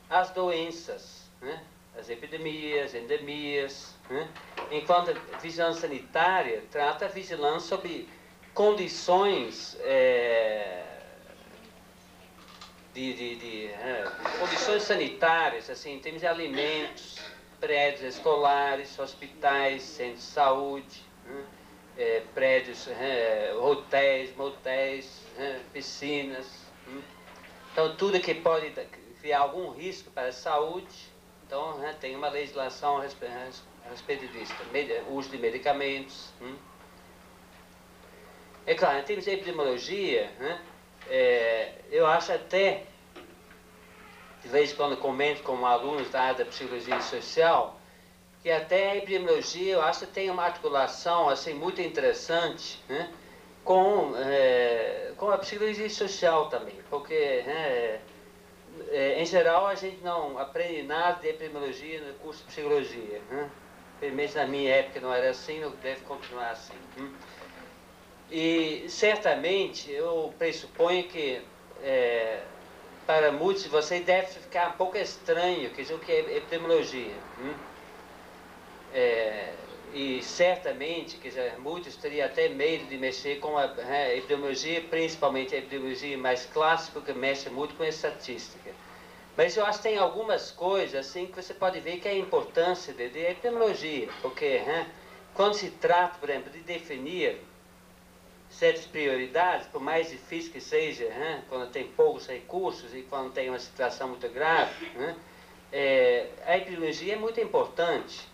as doenças, né? As epidemias, endemias, né? Enquanto a vigilância sanitária trata a vigilância sobre condições condições sanitárias, assim, em termos de alimentos, prédios escolares, hospitais, centros de saúde, né? Prédios, hotéis, motéis, piscinas. Então, tudo que pode criar algum risco para a saúde, então tem uma legislação a respeito disso. Uso de medicamentos. É claro, em termos de epidemiologia, eu acho até, de vez em quando comento com alunos da área da psicologia social, que até a epidemiologia, eu acho que tem uma articulação assim, muito interessante, né, com a psicologia social também, porque, em geral, a gente não aprende nada de epidemiologia no curso de psicologia. Pelo menos na minha época não era assim, não deve continuar assim. E, certamente, eu pressuponho que, para muitos de vocês, deve ficar um pouco estranho o que é epidemiologia. E certamente, muitos teriam até medo de mexer com a epidemiologia, principalmente a epidemiologia mais clássica, que mexe muito com a estatística. Mas eu acho que tem algumas coisas assim que você pode ver que é a importância de epidemiologia, porque quando se trata, por exemplo, de definir certas prioridades, por mais difícil que seja, quando tem poucos recursos e quando tem uma situação muito grave, a epidemiologia é muito importante.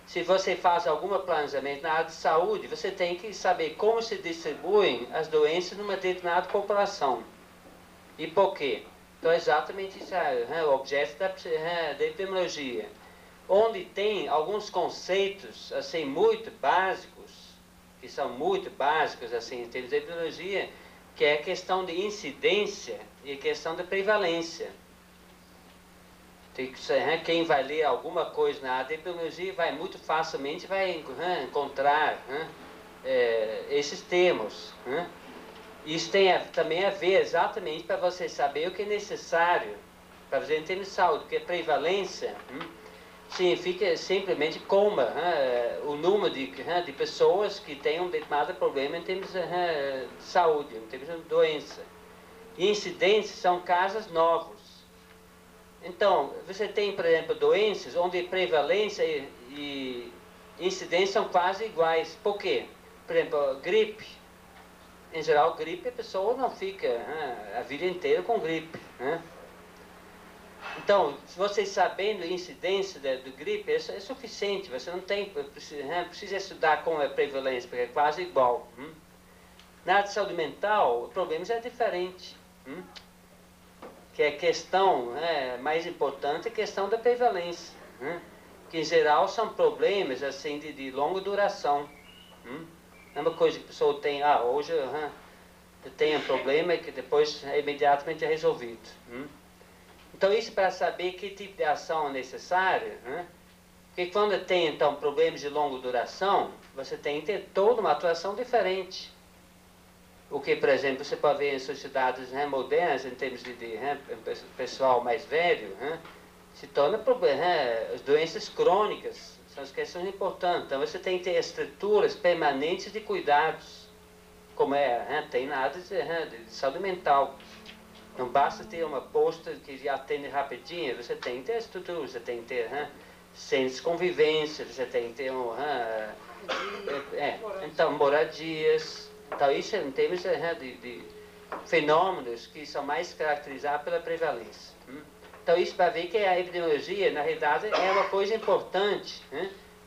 Se você faz algum planejamento na área de saúde, você tem que saber como se distribuem as doenças numa determinada população. E por quê? Então, exatamente isso é o objeto da epidemiologia. Onde tem alguns conceitos assim, muito básicos, que são muito básicos assim, em termos de epidemiologia, que é a questão de incidência e a questão da prevalência. Quem vai ler alguma coisa na área de epidemiologia vai muito facilmente encontrar esses termos. Isso tem também a ver exatamente para você saber o que é necessário para você entender de saúde, porque prevalência significa simplesmente o número de pessoas que têm um determinado problema em termos de saúde, em termos de doença. E incidências são casos novos. Então, você tem, por exemplo, doenças onde prevalência e incidência são quase iguais. Por quê? Por exemplo, gripe. Em geral, gripe, a pessoa não fica a vida inteira com gripe. Então, se você sabendo a incidência do gripe, é suficiente. Você não precisa estudar como é a prevalência, porque é quase igual. Na área de saúde mental, o problema já é diferente. Que é a questão mais importante, é a questão da prevalência. Que, em geral, são problemas assim, de longa duração. Não é uma coisa que a pessoa tem, hoje eu tenho um problema que depois é imediatamente resolvido. Então, isso para saber que tipo de ação é necessária, porque quando tem, então, problemas de longa duração, você tem que ter toda uma atuação diferente. O que, por exemplo, você pode ver em sociedades modernas, em termos de pessoal mais velho, se torna as doenças crônicas, são as questões importantes. Então, você tem que ter estruturas permanentes de cuidados, como tem na área de saúde mental. Não basta ter uma posta que atende rapidinho, você tem que ter estrutura, você tem que ter centros de convivência, você tem que ter então, moradias. Então, isso em termos de fenômenos que são mais caracterizados pela prevalência. Então, isso para ver que a epidemiologia, na realidade, é uma coisa importante,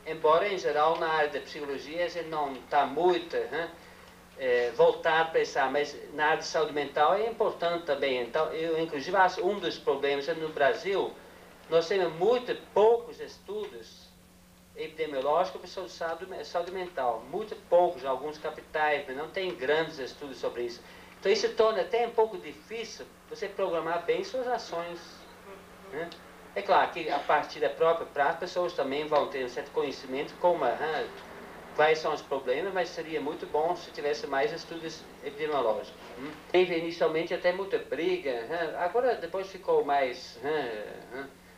embora, em geral, na área da psicologia, a gente não está muito voltado para isso, mas na área de saúde mental é importante também. Então, eu, inclusive, acho um dos problemas no Brasil, nós temos muito poucos estudos epidemiológicos sobre saúde mental. Muito poucos, em alguns capitais, mas não tem grandes estudos sobre isso. Então, isso torna até um pouco difícil você programar bem suas ações. É claro que, a partir da própria prática, pessoas também vão ter um certo conhecimento como quais são os problemas, mas seria muito bom se tivesse mais estudos epidemiológicos. Teve inicialmente até muita briga, agora depois ficou mais,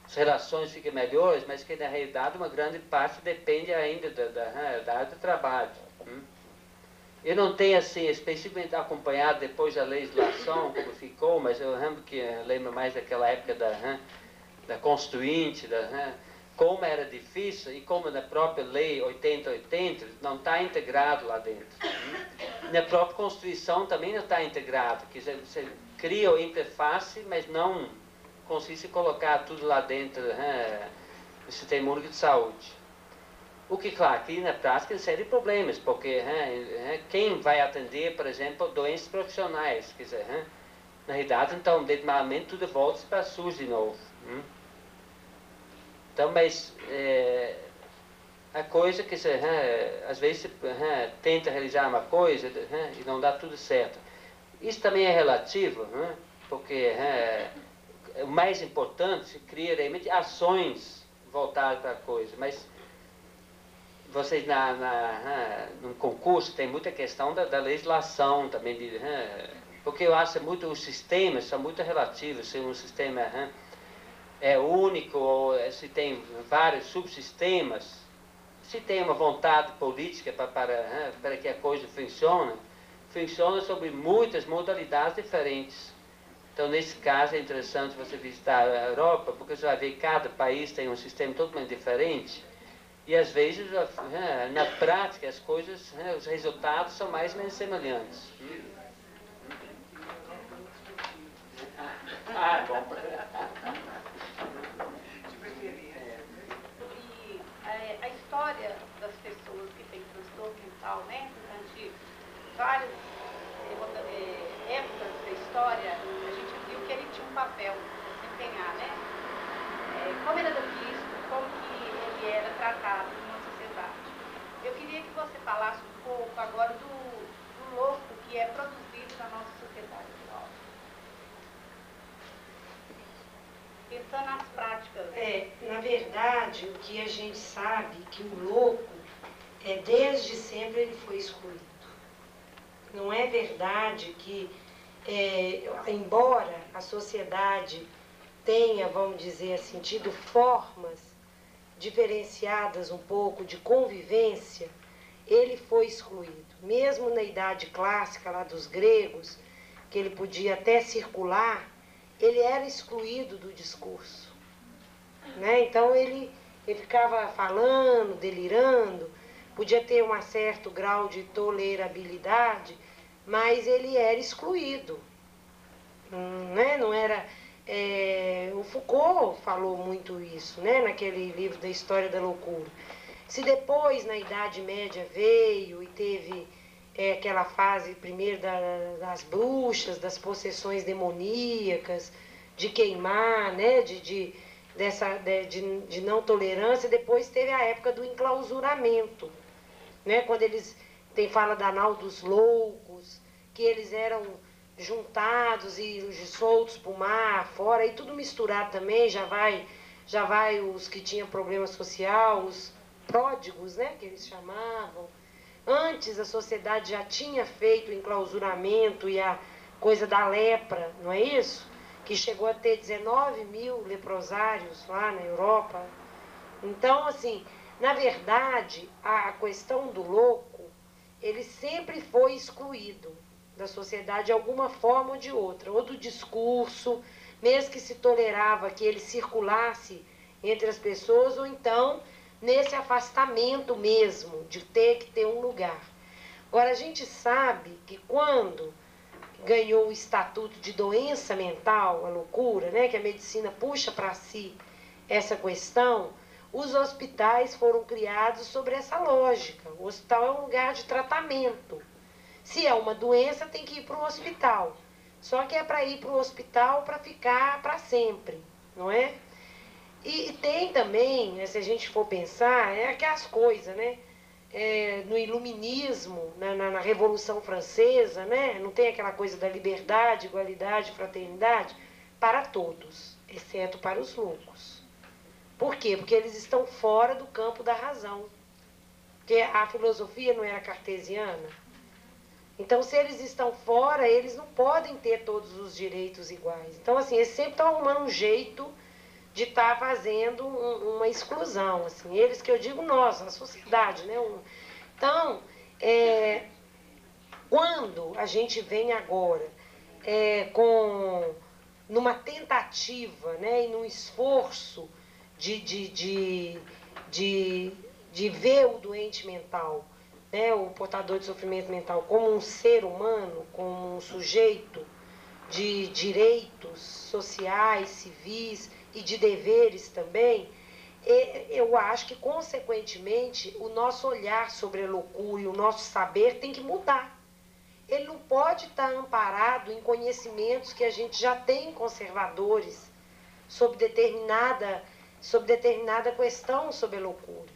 as relações ficam melhores, mas que na realidade uma grande parte depende ainda da área do trabalho. Eu não tenho assim especificamente acompanhado depois a legislação como ficou, mas eu lembro mais daquela época da Constituinte, como era difícil e como na própria lei 8080 não está integrado lá dentro. Na própria Constituição também não está integrado, quer dizer, você cria a interface, mas não consegue colocar tudo lá dentro do Sistema Único de Saúde. O que, claro, cria na prática uma série de problemas, porque quem vai atender, por exemplo, doenças profissionais, quer dizer, na realidade, então, determinadamente, tudo volta para SUS de novo. Então, mas a coisa que você, às vezes, você tenta realizar uma coisa e não dá tudo certo. Isso também é relativo, porque o mais importante é criar realmente ações voltadas para a coisa, mas vocês num concurso tem muita questão da legislação também, porque eu acho muito os sistemas são muito relativos, se um sistema é único ou se tem vários subsistemas, se tem uma vontade política para que a coisa funciona sobre muitas modalidades diferentes. Então, nesse caso, é interessante você visitar a Europa, porque você vai ver que cada país tem um sistema totalmente diferente. E às vezes, na prática, as coisas, os resultados são mais ou menos semelhantes. Bom. E a história das pessoas que têm transtorno mental, durante várias épocas da história, a gente viu que ele tinha um papel a desempenhar, como ele era visto, como que ele era tratado numa sociedade. Eu queria que você falasse um pouco agora do louco que é produzido na nossa sociedade atual. Pensando nas práticas. Na verdade, o que a gente sabe que o louco, desde sempre ele foi excluído. Não é verdade que, embora a sociedade tenha, vamos dizer assim, tido formas diferenciadas um pouco de convivência, ele foi excluído. Mesmo na idade clássica lá dos gregos, que ele podia até circular, ele era excluído do discurso. Então ele ficava falando, delirando, podia ter um certo grau de tolerabilidade, mas ele era excluído. Não era... o Foucault falou muito isso, naquele livro da História da Loucura. Se depois, na Idade Média, veio e teve aquela fase primeiro das bruxas, das possessões demoníacas, de queimar, de não tolerância, depois teve a época do enclausuramento, quando eles fala da nau dos loucos, que eles eram juntados e soltos para o mar, fora, e tudo misturado também, já vai os que tinham problema social, os pródigos, que eles chamavam. Antes a sociedade já tinha feito o enclausuramento e a coisa da lepra, não é isso? Que chegou a ter 19 mil leprosários lá na Europa. Então, assim, na verdade, a questão do louco, ele sempre foi excluído da sociedade de alguma forma ou de outra, ou do discurso, mesmo que se tolerava que ele circulasse entre as pessoas, ou então nesse afastamento mesmo, de ter que ter um lugar. Agora, a gente sabe que quando ganhou o estatuto de doença mental, a loucura, que a medicina puxa para si essa questão, os hospitais foram criados sobre essa lógica. O hospital é um lugar de tratamento. Se é uma doença, tem que ir para o hospital. Só que é para ir para o hospital para ficar para sempre, não é? E tem também, se a gente for pensar, aquelas coisas, no iluminismo, na Revolução Francesa, não tem aquela coisa da liberdade, igualdade, fraternidade? Para todos, exceto para os loucos. Por quê? Porque eles estão fora do campo da razão. Porque a filosofia não era cartesiana. Então, se eles estão fora, eles não podem ter todos os direitos iguais. Então, assim, eles sempre estão arrumando um jeito de estar fazendo uma exclusão. Assim, eles que eu digo nós, a sociedade, né? Então, quando a gente vem agora numa tentativa, né, e num esforço de ver o doente mental, né, o portador de sofrimento mental, como um ser humano, como um sujeito de direitos sociais, civis e de deveres também, eu acho que, consequentemente, o nosso olhar sobre a loucura e o nosso saber tem que mudar. Ele não pode estar amparado em conhecimentos que a gente já tem conservadores sobre determinada questão sobre a loucura.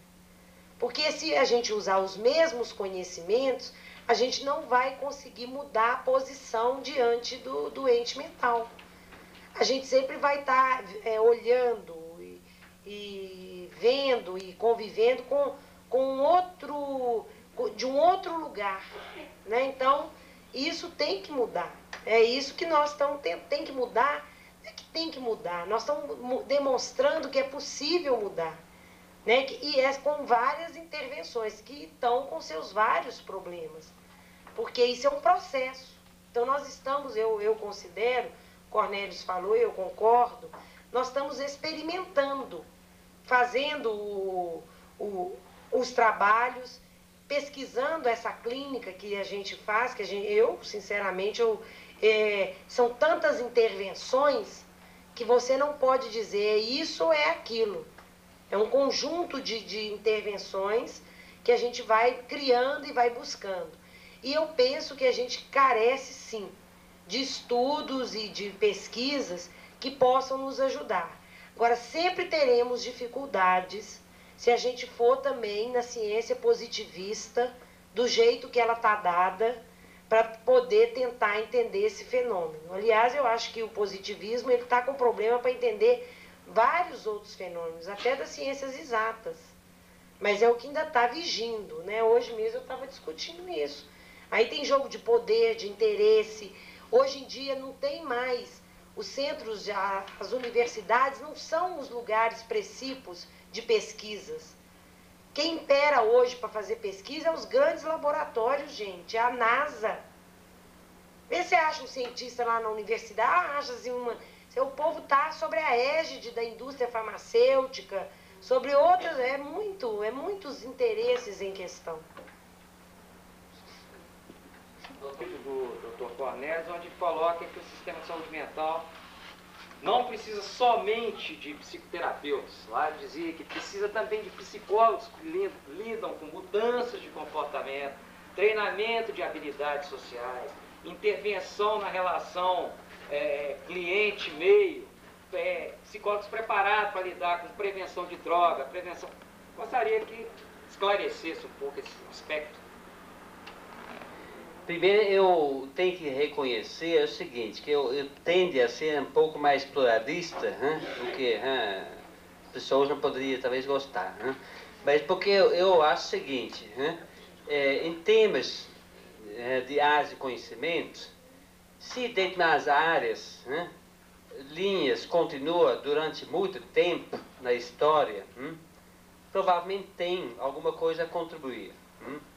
Porque se a gente usar os mesmos conhecimentos, a gente não vai conseguir mudar a posição diante do doente mental. A gente sempre vai estar olhando e vendo e convivendo de um outro lugar, né? Então, isso tem que mudar. É isso que nós estamos tem que mudar. É que tem que mudar. Nós estamos demonstrando que é possível mudar, né? E é com várias intervenções que estão com seus vários problemas, porque isso é um processo. Então, nós estamos, eu considero, Cornélios falou, eu concordo, nós estamos experimentando, fazendo os trabalhos, pesquisando essa clínica que a gente faz, eu, sinceramente, são tantas intervenções que você não pode dizer isso ou é aquilo. É um conjunto de intervenções que a gente vai criando e vai buscando. E eu penso que a gente carece, sim, de estudos e de pesquisas que possam nos ajudar. Agora, sempre teremos dificuldades se a gente for também na ciência positivista, do jeito que ela está dada, para poder tentar entender esse fenômeno. Aliás, eu acho que o positivismo está com problema para entender vários outros fenômenos, até das ciências exatas. Mas é o que ainda está vigindo, né? Hoje mesmo eu estava discutindo isso. Aí tem jogo de poder, de interesse. Hoje em dia não tem mais. Os centros, as universidades não são os lugares precípios de pesquisas. Quem impera hoje para fazer pesquisa é os grandes laboratórios, gente. É a NASA. Vê se você acha um cientista lá na universidade, acha assim o povo está sobre a égide da indústria farmacêutica, sobre outras, muitos interesses em questão. Do Dr. Cornélios, onde coloca que o sistema de saúde mental não precisa somente de psicoterapeutas. Lá dizia que precisa também de psicólogos que lidam com mudanças de comportamento, treinamento de habilidades sociais, intervenção na relação cliente-meio, psicólogos preparados para lidar com prevenção de droga, prevenção. Gostaria que esclarecesse um pouco esse aspecto. Primeiro, eu tenho que reconhecer o seguinte, que eu tendo a ser um pouco mais pluralista, do que as pessoas não poderiam talvez gostar. Mas porque eu acho o seguinte, em termos de áreas de conhecimento, se dentro das áreas, linhas continuam durante muito tempo na história, provavelmente tem alguma coisa a contribuir.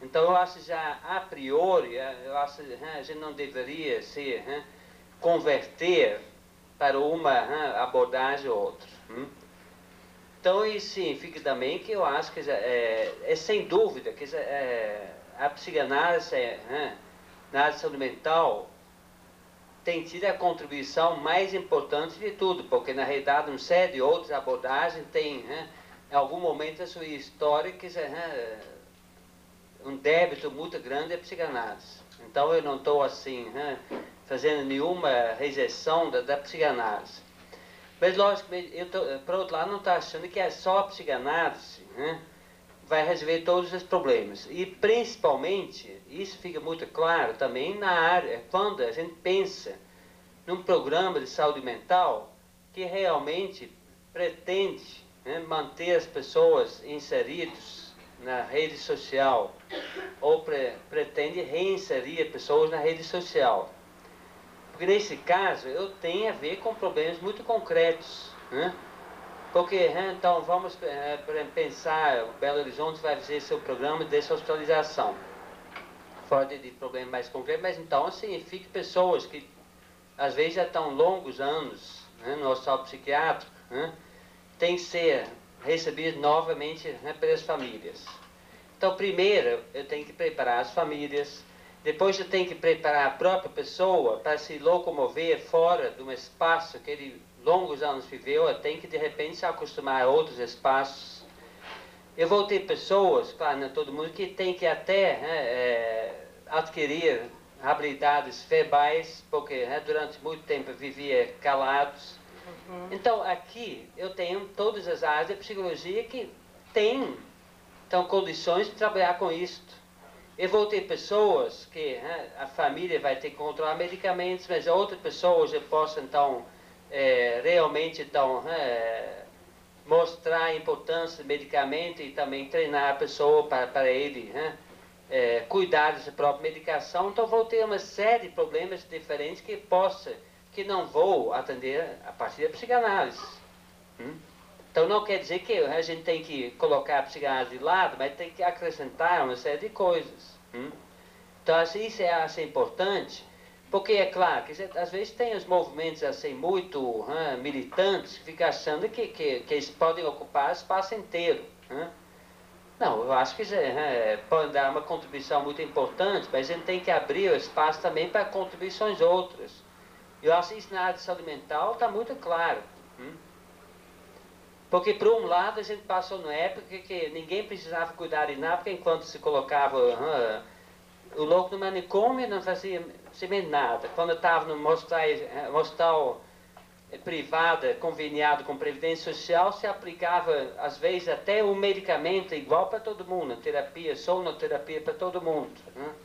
Então eu acho já a priori, eu acho que a gente não deveria se converter para uma abordagem ou outra. Então isso significa também que eu acho que é sem dúvida que a psicanálise na área de saúde mental tem tido a contribuição mais importante de tudo, porque na realidade uma série de outras abordagens tem em algum momento da sua história que um débito muito grande à psicanálise. Então eu não estou assim fazendo nenhuma rejeição da psicanálise. Mas logicamente, por outro lado, não estou achando que é só a psicanálise vai resolver todos os problemas. E principalmente, isso fica muito claro também na área, quando a gente pensa num programa de saúde mental que realmente pretende manter as pessoas inseridas na rede social ou pretende reinserir pessoas na rede social. Porque nesse caso eu tenho a ver com problemas muito concretos, né? Porque então vamos pensar, o Belo Horizonte vai fazer seu programa de deshospitalização, fora de problemas mais concretos, mas então significa pessoas que às vezes já estão longos anos, né, no hospital psiquiátrico, né, têm que ser recebidas novamente, né, pelas famílias. Então primeiro eu tenho que preparar as famílias, depois eu tenho que preparar a própria pessoa para se locomover fora de um espaço que ele longos anos viveu, eu tenho que de repente se acostumar a outros espaços. Eu vou ter pessoas, claro, não todo mundo, que tem que até adquirir habilidades verbais, porque durante muito tempo vivia calados. Então aqui eu tenho todas as áreas da psicologia que têm então, condições de trabalhar com isto. Eu vou ter pessoas que a família vai ter que controlar medicamentos, mas outras pessoas eu posso então realmente então mostrar a importância do medicamento e também treinar a pessoa para ele cuidar da sua própria medicação. Então vou ter uma série de problemas diferentes que não vou atender a partir da psicanálise. Então não quer dizer que a gente tem que colocar a psicanálise de lado, mas tem que acrescentar uma série de coisas. Então assim, isso é assim, importante, porque é claro que às vezes tem os movimentos assim muito militantes que ficam achando que eles podem ocupar o espaço inteiro. Não, eu acho que pode dar uma contribuição muito importante, mas a gente tem que abrir o espaço também para contribuições outras. Eu acho que isso na área de saúde mental está muito claro. Porque, por um lado, a gente passou numa época que ninguém precisava cuidar de nada, porque enquanto se colocava o louco no manicômio, não fazia simplesmente nada. Quando estava no hospital privado, conveniado com Previdência Social, se aplicava, às vezes, até um medicamento igual para todo mundo, terapia, sonoterapia para todo mundo,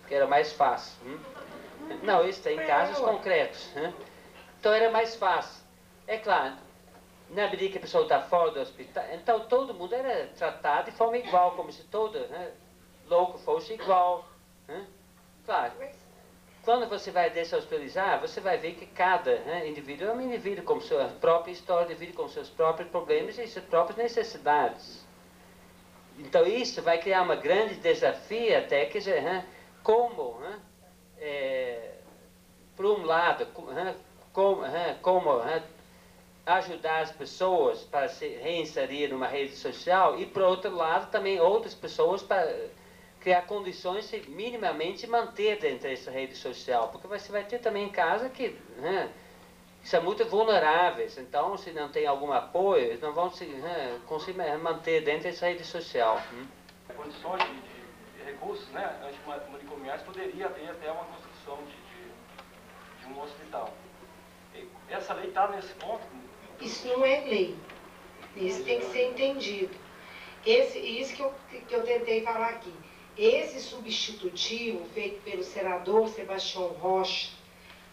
que era mais fácil. Não, isso tem casos concretos. Então, era mais fácil. É claro, na medida que a pessoa está fora do hospital, então todo mundo era tratado de forma igual, como se todo louco fosse igual. Claro, quando você vai deshospitalizar, você vai ver que cada indivíduo é um indivíduo com sua própria história de vida, com seus próprios problemas e suas próprias necessidades. Então isso vai criar um grande desafio até, quer dizer, como, por um lado, como ajudar as pessoas para se reinserir numa rede social e, por outro lado, também outras pessoas para criar condições de minimamente manter dentro dessa rede social, porque você vai ter também casa que são muito vulneráveis, então se não tem algum apoio, eles não vão conseguir manter dentro dessa rede social. Condições de recursos, antimanicomiais, poderia ter até uma construção de um hospital. Essa lei está nesse ponto? Isso não é lei. Isso tem que ser entendido. Isso que eu tentei falar aqui. Esse substitutivo feito pelo senador Sebastião Rocha,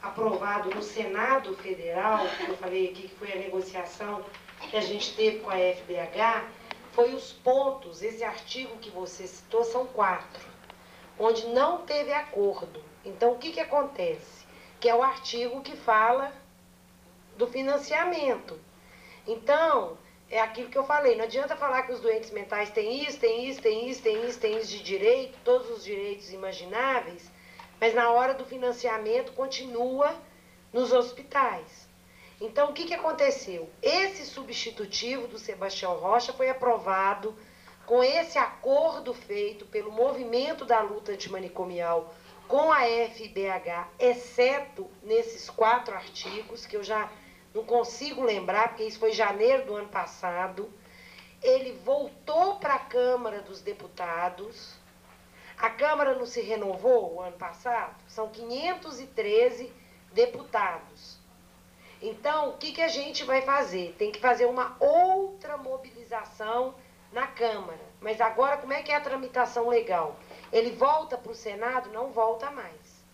aprovado no Senado Federal, que eu falei aqui que foi a negociação que a gente teve com a FBH, foi os pontos, esse artigo que você citou são 4, onde não teve acordo. Então, o que acontece? Que é o artigo que fala do financiamento. Então, é aquilo que eu falei, não adianta falar que os doentes mentais têm isso, tem isso, tem isso, tem isso, tem isso de direito, todos os direitos imagináveis, mas na hora do financiamento continua nos hospitais. Então, o que aconteceu? Esse substitutivo do Sebastião Rocha foi aprovado com esse acordo feito pelo movimento da luta antimanicomial com a FBH, exceto nesses 4 artigos, que eu já não consigo lembrar, porque isso foi em janeiro do ano passado. Ele voltou para a Câmara dos Deputados. A Câmara não se renovou o ano passado? São 513 deputados. Então, o que a gente vai fazer? Tem que fazer uma outra mobilização na Câmara. Mas agora, como é que é a tramitação legal? Ele volta para o Senado? Não volta mais.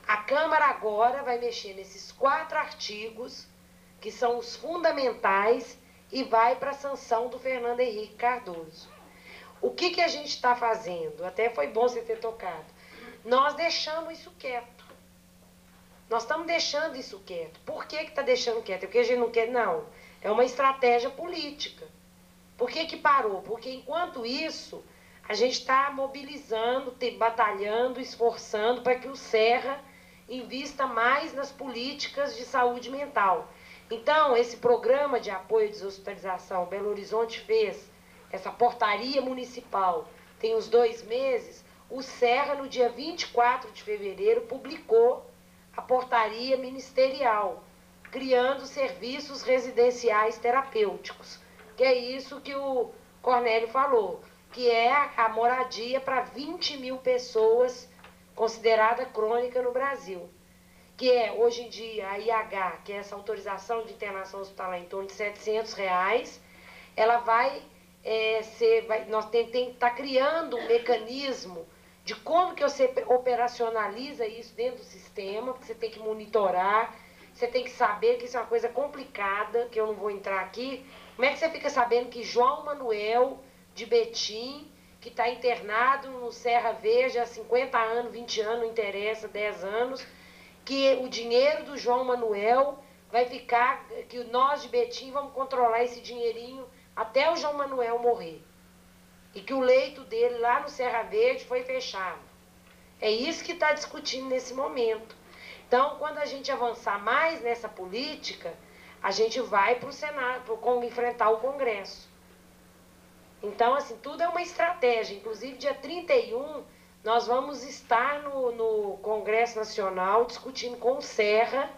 A Câmara agora vai mexer nesses 4 artigos, que são os fundamentais, e vai para a sanção do Fernando Henrique Cardoso. O que a gente está fazendo? Até foi bom você ter tocado. Nós deixamos isso quieto. Nós estamos deixando isso quieto. Por que está deixando quieto? É porque a gente não quer? Não. É uma estratégia política. Por que parou? Porque enquanto isso, a gente está mobilizando, batalhando, esforçando para que o Serra invista mais nas políticas de saúde mental. Então, esse programa de apoio à deshospitalização, Belo Horizonte fez, essa portaria municipal, tem uns 2 meses, o Serra, no dia 24 de fevereiro, publicou a portaria ministerial, criando serviços residenciais terapêuticos, que é isso que o Cornélio falou, que é a moradia para 20 mil pessoas considerada crônica no Brasil, que é, hoje em dia, a IH, que é essa autorização de internação hospitalar em torno de R$700, ela vai nós temos que estar criando um mecanismo de como que você operacionaliza isso dentro do sistema, porque você tem que monitorar, você tem que saber que isso é uma coisa complicada, que eu não vou entrar aqui. Como é que você fica sabendo que João Manuel de Betim, que está internado no Serra Verde há 50 anos, 20 anos, não interessa, 10 anos, que o dinheiro do João Manuel vai ficar, que nós de Betim vamos controlar esse dinheirinho até o João Manuel morrer. E que o leito dele lá no Serra Verde foi fechado. É isso que está discutindo nesse momento. Então, quando a gente avançar mais nessa política, a gente vai para o Senado, para enfrentar o Congresso. Então, assim, tudo é uma estratégia. Inclusive, dia 31, nós vamos estar no Congresso Nacional discutindo com o Serra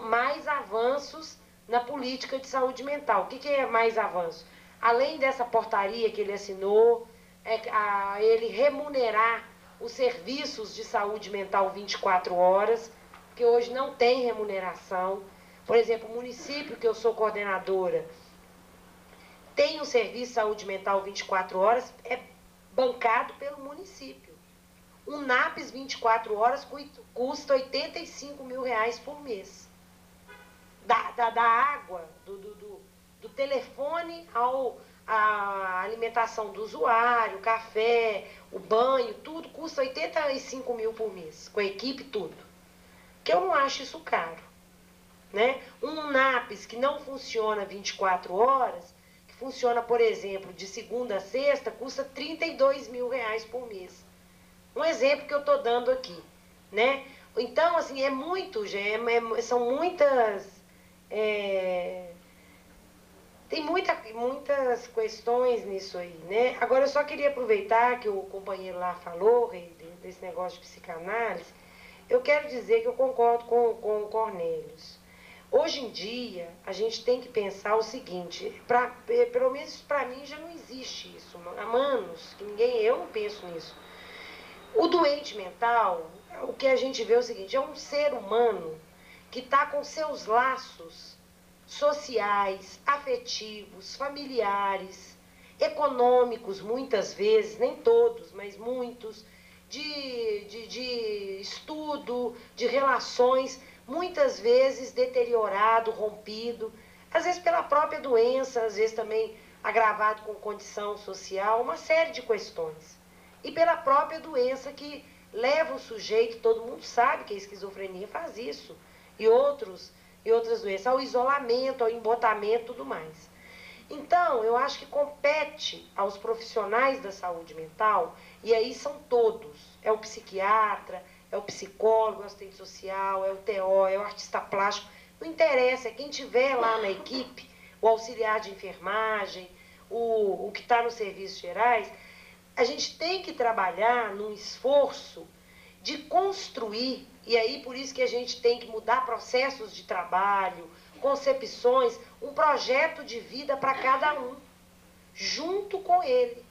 mais avanços na política de saúde mental. O que é mais avanço? Além dessa portaria que ele assinou, ele remunerar os serviços de saúde mental 24 horas, que hoje não tem remuneração. Por exemplo, o município que eu sou coordenadora tem um serviço de saúde mental 24 horas, é bancado pelo município. Um NAPS 24 horas custa R$85 mil por mês. Da água, do telefone à alimentação do usuário, café, o banho, tudo custa R$85 mil por mês, com a equipe tudo. Que eu não acho isso caro. Né? Um NAPS que não funciona 24 horas, que funciona, por exemplo, de segunda a sexta, custa R$32 mil por mês. Um exemplo que eu estou dando aqui. Né? Então, assim, é muito, são muitas... tem muitas questões nisso aí, né? Agora, eu só queria aproveitar que o companheiro lá falou, desse negócio de psicanálise, eu quero dizer que eu concordo com o Cornélios. Hoje em dia, a gente tem que pensar o seguinte, pelo menos para mim já não existe isso, há anos, que eu não penso nisso. O doente mental, o que a gente vê é o seguinte, é um ser humano que está com seus laços sociais, afetivos, familiares, econômicos, muitas vezes, nem todos, mas muitos, de estudo, de relações, muitas vezes deteriorado, rompido, às vezes pela própria doença, às vezes também agravado com condição social, uma série de questões. E pela própria doença que leva o sujeito, todo mundo sabe que a esquizofrenia faz isso, e outras doenças, ao isolamento, ao embotamento e tudo mais. Então, eu acho que compete aos profissionais da saúde mental, e aí são todos, é o psiquiatra, é o psicólogo, é o assistente social, é o TO, é o artista plástico, não interessa, é quem tiver lá na equipe, o auxiliar de enfermagem, o que está nos serviços gerais, a gente tem que trabalhar num esforço de construir, e aí por isso que a gente tem que mudar processos de trabalho, concepções, um projeto de vida para cada um, junto com ele.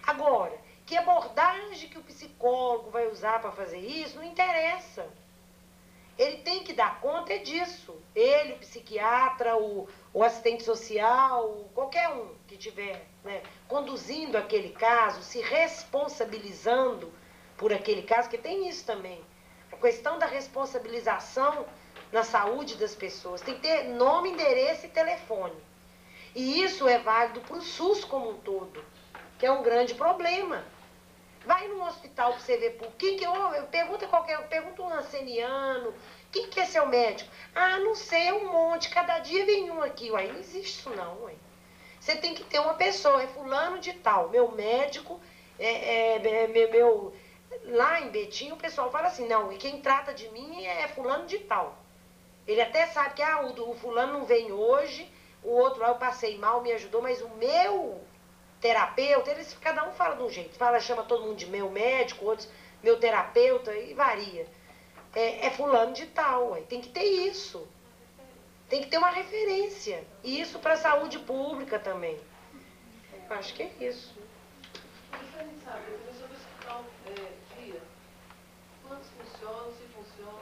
Agora, que abordagem que o psicólogo vai usar para fazer isso, não interessa. Ele tem que dar conta disso. Ele, o psiquiatra, o assistente social, qualquer um que estiver, né, conduzindo aquele caso, se responsabilizando por aquele caso, que tem isso também. A questão da responsabilização na saúde das pessoas. Tem que ter nome, endereço e telefone. E isso é válido para o SUS como um todo. que é um grande problema. Vai num hospital para você ver por que pergunta um anceniano, quem que é seu médico? Ah, não sei, é um monte, cada dia vem um aqui. Uai, não existe isso não, uai. Você tem que ter uma pessoa, é fulano de tal, meu médico, Lá em Betim o pessoal fala assim, não, e quem trata de mim é fulano de tal. Ele até sabe que o fulano não vem hoje, o outro lá eu passei mal, me ajudou, mas o meu terapeuta, cada um fala de um jeito. Chama todo mundo de meu médico, outros meu terapeuta, e varia. É fulano de tal, ué. Tem que ter isso. Tem que ter uma referência. E isso para a saúde pública também. Eu acho que é isso. Você não sabe, sobre o hospital dia. Quantos funcionam, se funcionam?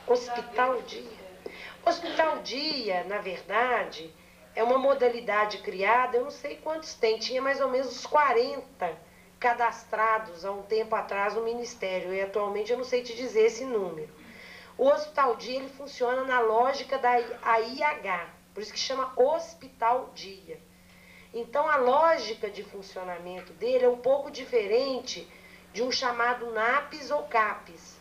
Hospital dia. Hospital dia, na verdade, é uma modalidade criada, eu não sei quantos tem, tinha mais ou menos uns 40 cadastrados há um tempo atrás no Ministério, e atualmente eu não sei te dizer esse número. O Hospital Dia, ele funciona na lógica da AIH, por isso que chama Hospital Dia. Então, a lógica de funcionamento dele é um pouco diferente de um chamado NAPS ou CAPS.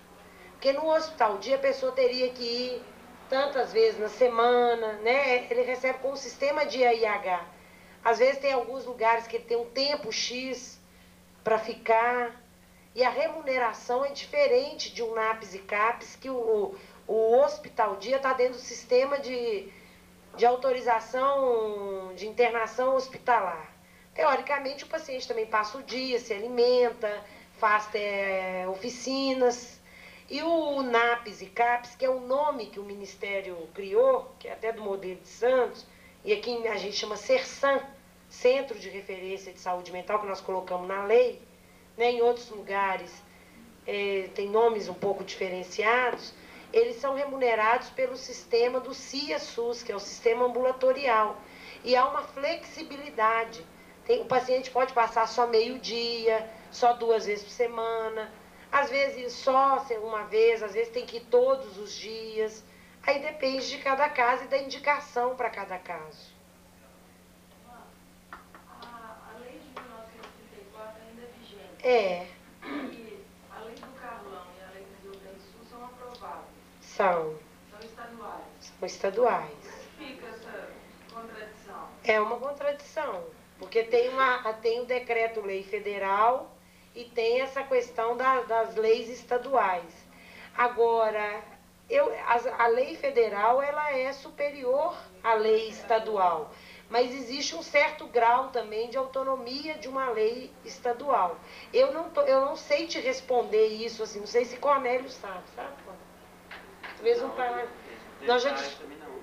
Porque no Hospital Dia, a pessoa teria que ir tantas vezes na semana, né? Ele recebe com o sistema de AIH. Às vezes tem alguns lugares que ele tem um tempo X para ficar. E a remuneração é diferente de um NAPS e CAPS, que o Hospital Dia está dentro do sistema de autorização de internação hospitalar. Teoricamente, o paciente também passa o dia, se alimenta, faz oficinas. E o NAPS e CAPS, que é o nome que o Ministério criou, que é até do Modelo de Santos, e aqui a gente chama CERSAM, Centro de Referência de Saúde Mental, que nós colocamos na lei, né? Em outros lugares tem nomes um pouco diferenciados, eles são remunerados pelo sistema do CIA-SUS, que é o sistema ambulatorial. E há uma flexibilidade. O paciente pode passar só meio-dia, só 2 vezes por semana, às vezes só uma vez, às vezes tem que ir todos os dias. Aí depende de cada caso e da indicação para cada caso. A lei de 1934 ainda é vigente. É. E a lei do Carlão e a lei do Rio Grande do Sul são aprovadas. São Estaduais. São estaduais. Fica essa contradição. É uma contradição, porque tem o decreto-lei federal e tem essa questão das leis estaduais. Agora, a lei federal ela é superior à lei estadual, mas existe um certo grau também de autonomia de uma lei estadual. Eu não sei te responder isso, assim, não sei se Cornélio sabe? Talvez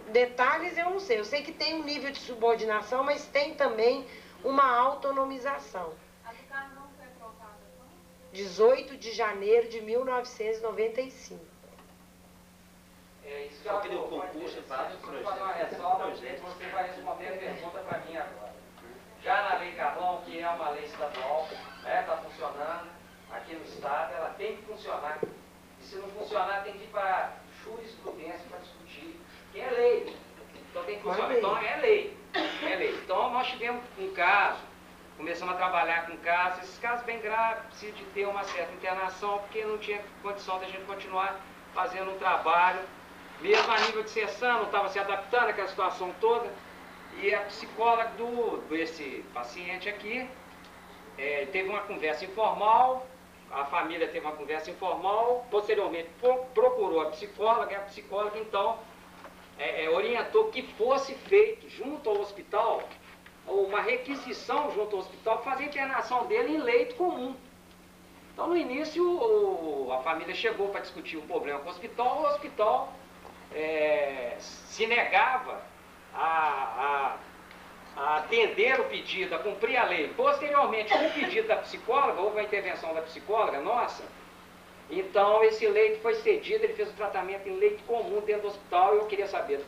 detalhes eu não sei. Eu sei que tem um nível de subordinação, mas tem também uma autonomização. A do Carlão foi aprovada quando? 18 de janeiro de 1995. Isso só que no concurso faz o projeto. Você vai responder a pergunta para mim agora. Já na lei Carlão, que é uma lei estadual, está funcionando aqui no estado, ela tem que funcionar. E se não funcionar, tem que ir para jurisprudência para discutir, que é lei. Então tem que funcionar. Então é lei. Então nós tivemos um caso, começamos a trabalhar com casos, esses casos bem graves, precisa de ter uma certa internação, porque não tinha condição da gente continuar fazendo um trabalho, mesmo a nível de sessão, não estava se adaptando àquela situação toda. E a psicóloga desse paciente aqui teve uma conversa informal, a família teve uma conversa informal, posteriormente procurou a psicóloga, e a psicóloga então orientou que fosse feito junto ao hospital, uma requisição junto ao hospital, fazer a internação dele em leito comum. Então no início a família chegou para discutir o problema com o hospital se negava a atender o pedido, a cumprir a lei. Posteriormente, com o pedido da psicóloga, houve uma intervenção da psicóloga nossa, então esse leito foi cedido, ele fez o tratamento em leito comum dentro do hospital, e eu queria saber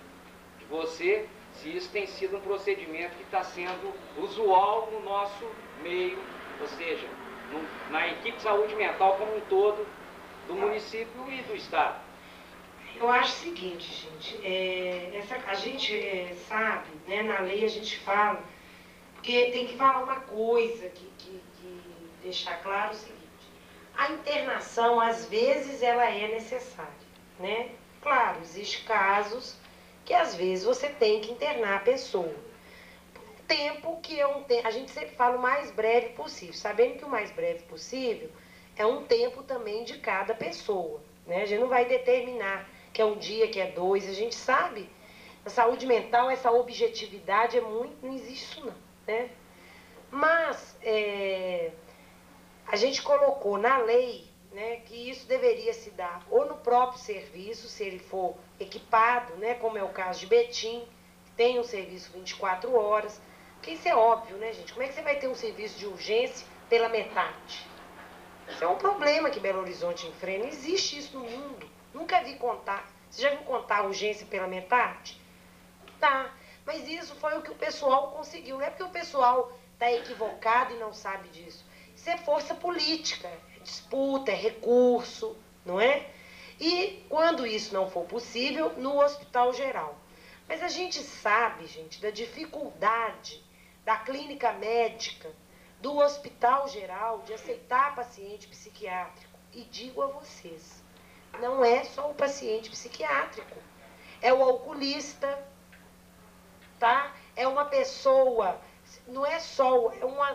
de você se isso tem sido um procedimento que está sendo usual no nosso meio, ou seja, na equipe de saúde mental como um todo, do município e do estado. Eu acho o seguinte, gente, a gente sabe, né, na lei a gente fala, E tem que falar uma coisa, que deixar claro o seguinte. A internação, às vezes, ela é necessária, né? Claro, existem casos que, às vezes, você tem que internar a pessoa. Por um tempo que é um tempo... A gente sempre fala o mais breve possível, sabendo que o mais breve possível é um tempo também de cada pessoa, né? A gente não vai determinar que é um dia, que é 2, a gente sabe. Na saúde mental, essa objetividade é muito... Não existe isso, não, né? Mas... a gente colocou na lei, né, que isso deveria se dar ou no próprio serviço, se ele for equipado, né, como é o caso de Betim, que tem um serviço 24 horas, porque isso é óbvio, né, gente? Como é que você vai ter um serviço de urgência pela metade? Isso é um problema que Belo Horizonte enfrenta. Não existe isso no mundo. Nunca vi contar. Você já viu contar a urgência pela metade? Tá. Mas isso foi o que o pessoal conseguiu. Não é porque o pessoal está equivocado e não sabe disso. Isso é força política, é disputa, é recurso, não é? E quando isso não for possível, no hospital geral. Mas a gente sabe, gente, da dificuldade da clínica médica, do hospital geral, de aceitar paciente psiquiátrico. E digo a vocês, não é só o paciente psiquiátrico, é o alcoolista, tá? É uma pessoa... Não é só,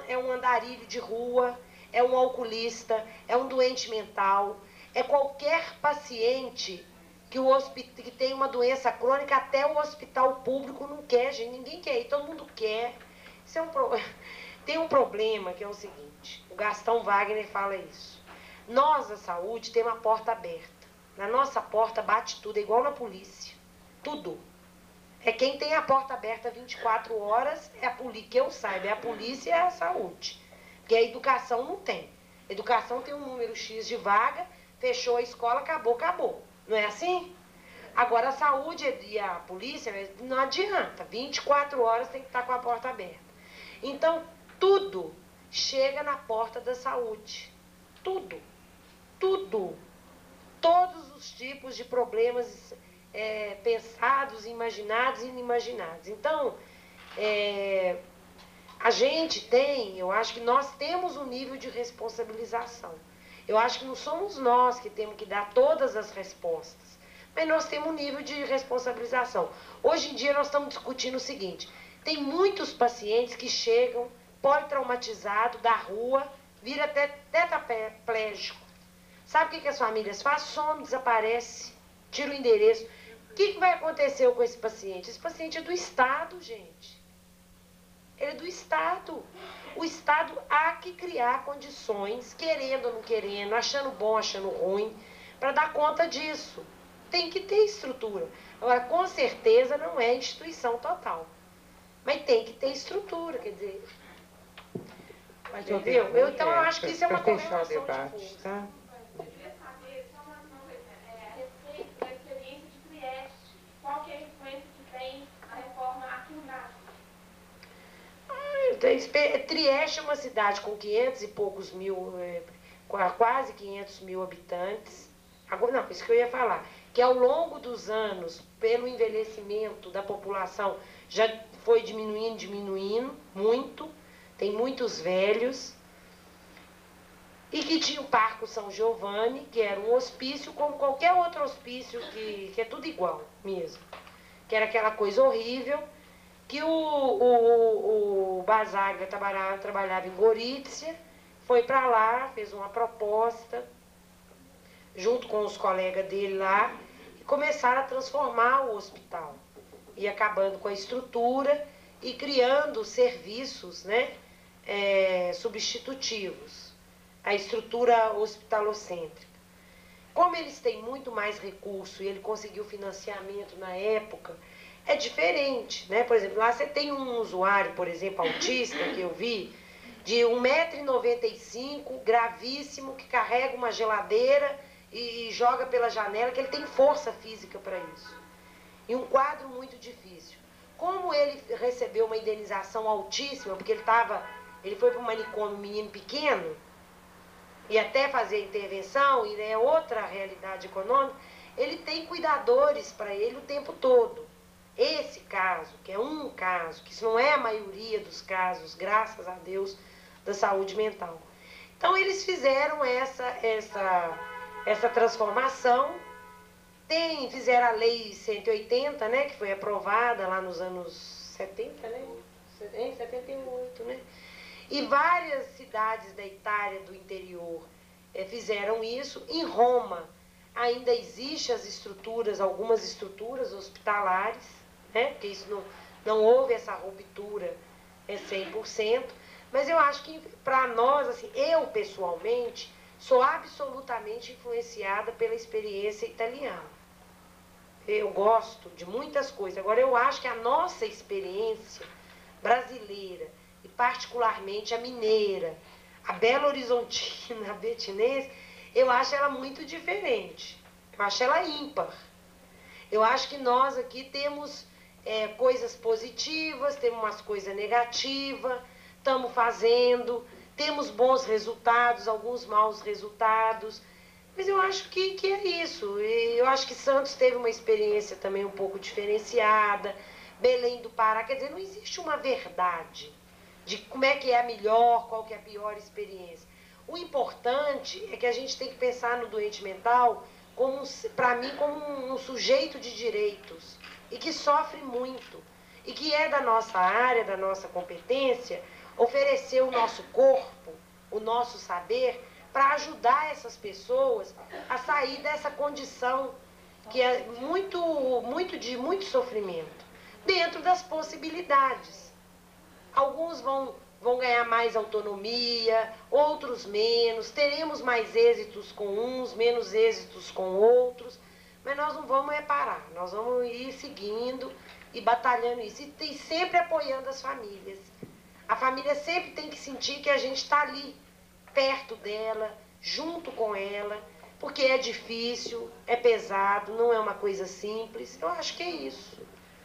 é um andarilho de rua, é um alcoolista, é um doente mental, é qualquer paciente que tem uma doença crônica, até o hospital público não quer, gente, ninguém quer ir, todo mundo quer. Isso tem um problema que é o seguinte, o Gastão Wagner fala isso. Nós, da saúde, temos a porta aberta. Na nossa porta bate tudo, é igual na polícia, tudo. É quem tem a porta aberta 24 horas, é a polícia, que eu saiba, é a polícia e a saúde. Porque a educação não tem. A educação tem um número X de vaga, fechou a escola, acabou, acabou. Não é assim? Agora a saúde e a polícia, não adianta. 24 horas tem que estar com a porta aberta. Então, tudo chega na porta da saúde. Tudo. Tudo. Todos os tipos de problemas pensados, imaginados e inimaginados. Então, a gente tem, eu acho que nós temos um nível de responsabilização. Eu acho que não somos nós que temos que dar todas as respostas, mas nós temos um nível de responsabilização. Hoje em dia nós estamos discutindo o seguinte, tem muitos pacientes que chegam politraumatizados da rua, vira até tetraplégico. Sabe o que as famílias fazem? Some, desaparece, tira o endereço. O que vai acontecer com esse paciente? Esse paciente é do Estado, gente. Ele é do Estado. O Estado há que criar condições, querendo ou não querendo, achando bom, achando ruim, para dar conta disso. Tem que ter estrutura. Agora, com certeza, não é instituição total. Mas tem que ter estrutura, quer dizer... Entendeu? Então, eu acho que isso é uma fechar o correlação debate, de força. tá? Eu queria saber só uma coisa, a respeito da experiência de Trieste. Qual que é a influência que tem a reforma aqui no Brasil? Trieste é uma cidade com 500 e poucos mil, quase 500 mil habitantes. Agora, não, isso que eu ia falar. Que ao longo dos anos, pelo envelhecimento da população, já foi diminuindo muito. Tem muitos velhos. E que tinha o Parque São Giovanni, que era um hospício, como qualquer outro hospício, que é tudo igual mesmo. Que era aquela coisa horrível, que o Basaga trabalhava em Gorizia, foi para lá, fez uma proposta, junto com os colegas dele lá, e começaram a transformar o hospital. E acabando com a estrutura e criando serviços, né, substitutivos. A estrutura hospitalocêntrica. Como eles têm muito mais recurso e ele conseguiu financiamento na época, é diferente, né? Por exemplo, lá você tem um usuário, por exemplo, autista, que eu vi, de 1,95 m, gravíssimo, que carrega uma geladeira e joga pela janela, que ele tem força física para isso. E um quadro muito difícil. Como ele recebeu uma indenização altíssima, porque ele foi para um manicômio, um menino pequeno, e até fazer intervenção, e é outra realidade econômica, ele tem cuidadores para ele o tempo todo. Esse caso, que é um caso, que isso não é a maioria dos casos, graças a Deus, da saúde mental. Então, eles fizeram essa transformação, fizeram a Lei 180, né, que foi aprovada lá nos anos 70, né? Em 78, né? E várias cidades da Itália, do interior, fizeram isso. Em Roma, ainda existem as estruturas, algumas estruturas hospitalares, né? Porque isso não houve essa ruptura 100%. Mas eu acho que, para nós, assim, eu, pessoalmente, sou absolutamente influenciada pela experiência italiana. Eu gosto de muitas coisas. Agora, eu acho que a nossa experiência brasileira, e particularmente a mineira, a Belo Horizontina, a betinense, eu acho ela muito diferente. Eu acho ela ímpar. Eu acho que nós aqui temos coisas positivas, temos umas coisas negativas, estamos fazendo, temos bons resultados, alguns maus resultados. Mas eu acho que é isso. Eu acho que Santos teve uma experiência também um pouco diferenciada. Belém do Pará, quer dizer, não existe uma verdade de como é que é a melhor, qual que é a pior experiência. O importante é que a gente tem que pensar no doente mental, para mim, como um sujeito de direitos e que sofre muito. E que é da nossa área, da nossa competência, oferecer o nosso corpo, o nosso saber, para ajudar essas pessoas a sair dessa condição que é de muito sofrimento, dentro das possibilidades. Alguns vão ganhar mais autonomia, outros menos, teremos mais êxitos com uns, menos êxitos com outros, mas nós não vamos parar, nós vamos ir seguindo e batalhando isso, e sempre apoiando as famílias. A família sempre tem que sentir que a gente está ali, perto dela, junto com ela, porque é difícil, é pesado, não é uma coisa simples. Eu acho que é isso.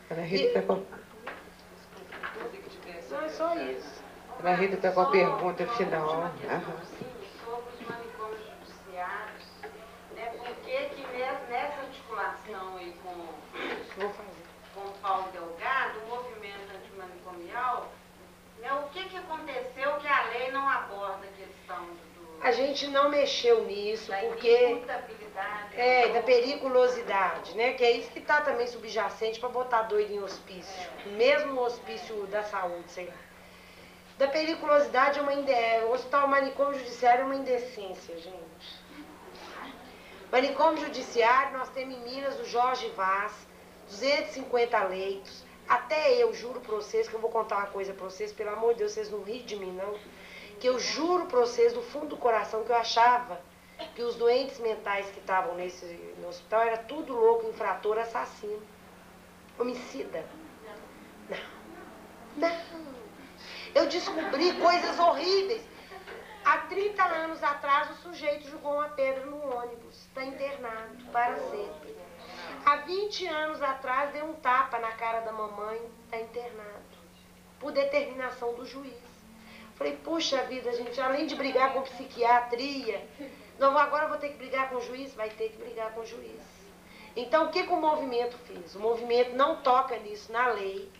Ana Rita, não é só isso. Ana Rita está com a pergunta final. Sobre os manicômios judiciários, né? Por que nessa articulação aí com o Paulo Delgado, o movimento antimanicomial, né, o que aconteceu que a lei não aborda a questão a gente não mexeu nisso, porque da periculosidade, né? Que é isso que está também subjacente para botar doido em hospício, mesmo no hospício da saúde, sei lá. Da periculosidade, o hospital manicômio judiciário é uma indecência, gente. Manicômio judiciário, nós temos em Minas o Jorge Vaz, 250 leitos. Até eu juro para vocês, que eu vou contar uma coisa para vocês, pelo amor de Deus, vocês não riem de mim, não. Que eu juro para vocês, do fundo do coração, que eu achava que os doentes mentais que estavam no hospital era tudo louco, infrator, assassino, homicida. Não. Eu descobri coisas horríveis. Há 30 anos atrás, o sujeito jogou uma pedra no ônibus, está internado para sempre. Há 20 anos atrás, deu um tapa na cara da mamãe, está internado, por determinação do juiz. Falei, puxa vida, gente, além de brigar com psiquiatria, agora eu vou ter que brigar com o juiz? Vai ter que brigar com o juiz. Então, o que o movimento fez? O movimento não toca nisso na lei,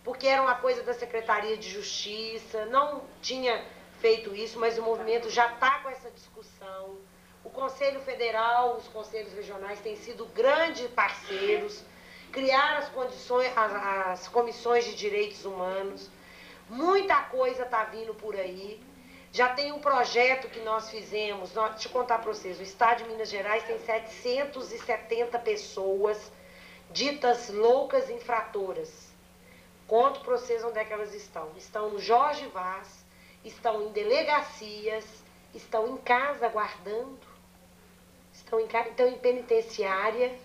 porque era uma coisa da Secretaria de Justiça, não tinha feito isso, mas o movimento já está com essa discussão. O Conselho Federal, os conselhos regionais têm sido grandes parceiros, criaram as comissões de direitos humanos. Muita coisa está vindo por aí. Já tem um projeto que nós fizemos, deixa eu contar para vocês, o Estado de Minas Gerais tem 770 pessoas ditas loucas infratoras. Conto para vocês onde é que elas estão. Estão no Jorge Vaz, estão em delegacias, estão em casa guardando, estão em penitenciária,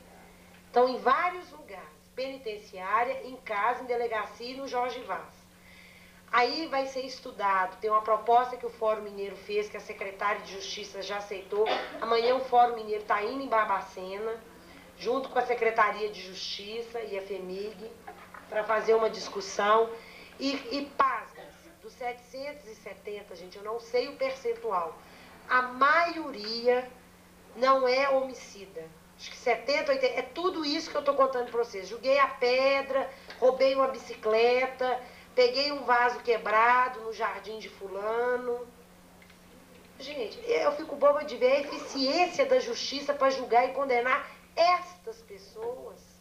estão em vários lugares. Penitenciária, em casa, em delegacia e no Jorge Vaz. Aí vai ser estudado, tem uma proposta que o Fórum Mineiro fez, que a secretária de Justiça já aceitou. Amanhã o Fórum Mineiro está indo em Barbacena, junto com a Secretaria de Justiça e a FEMIG, para fazer uma discussão. E pasmem-se, dos 770, gente, eu não sei o percentual, a maioria não é homicida. Acho que 70, 80, é tudo isso que eu estou contando para vocês. Joguei a pedra, roubei uma bicicleta, peguei um vaso quebrado no jardim de fulano. Gente, eu fico boba de ver a eficiência da justiça para julgar e condenar estas pessoas.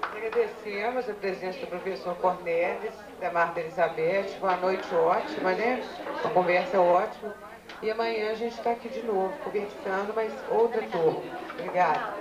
Agradecemos a presença do professor Cornelis, da Marta Elizabeth. Uma noite ótima, né? A conversa é ótima. E amanhã a gente está aqui de novo, conversando, mas outra turma. Obrigada.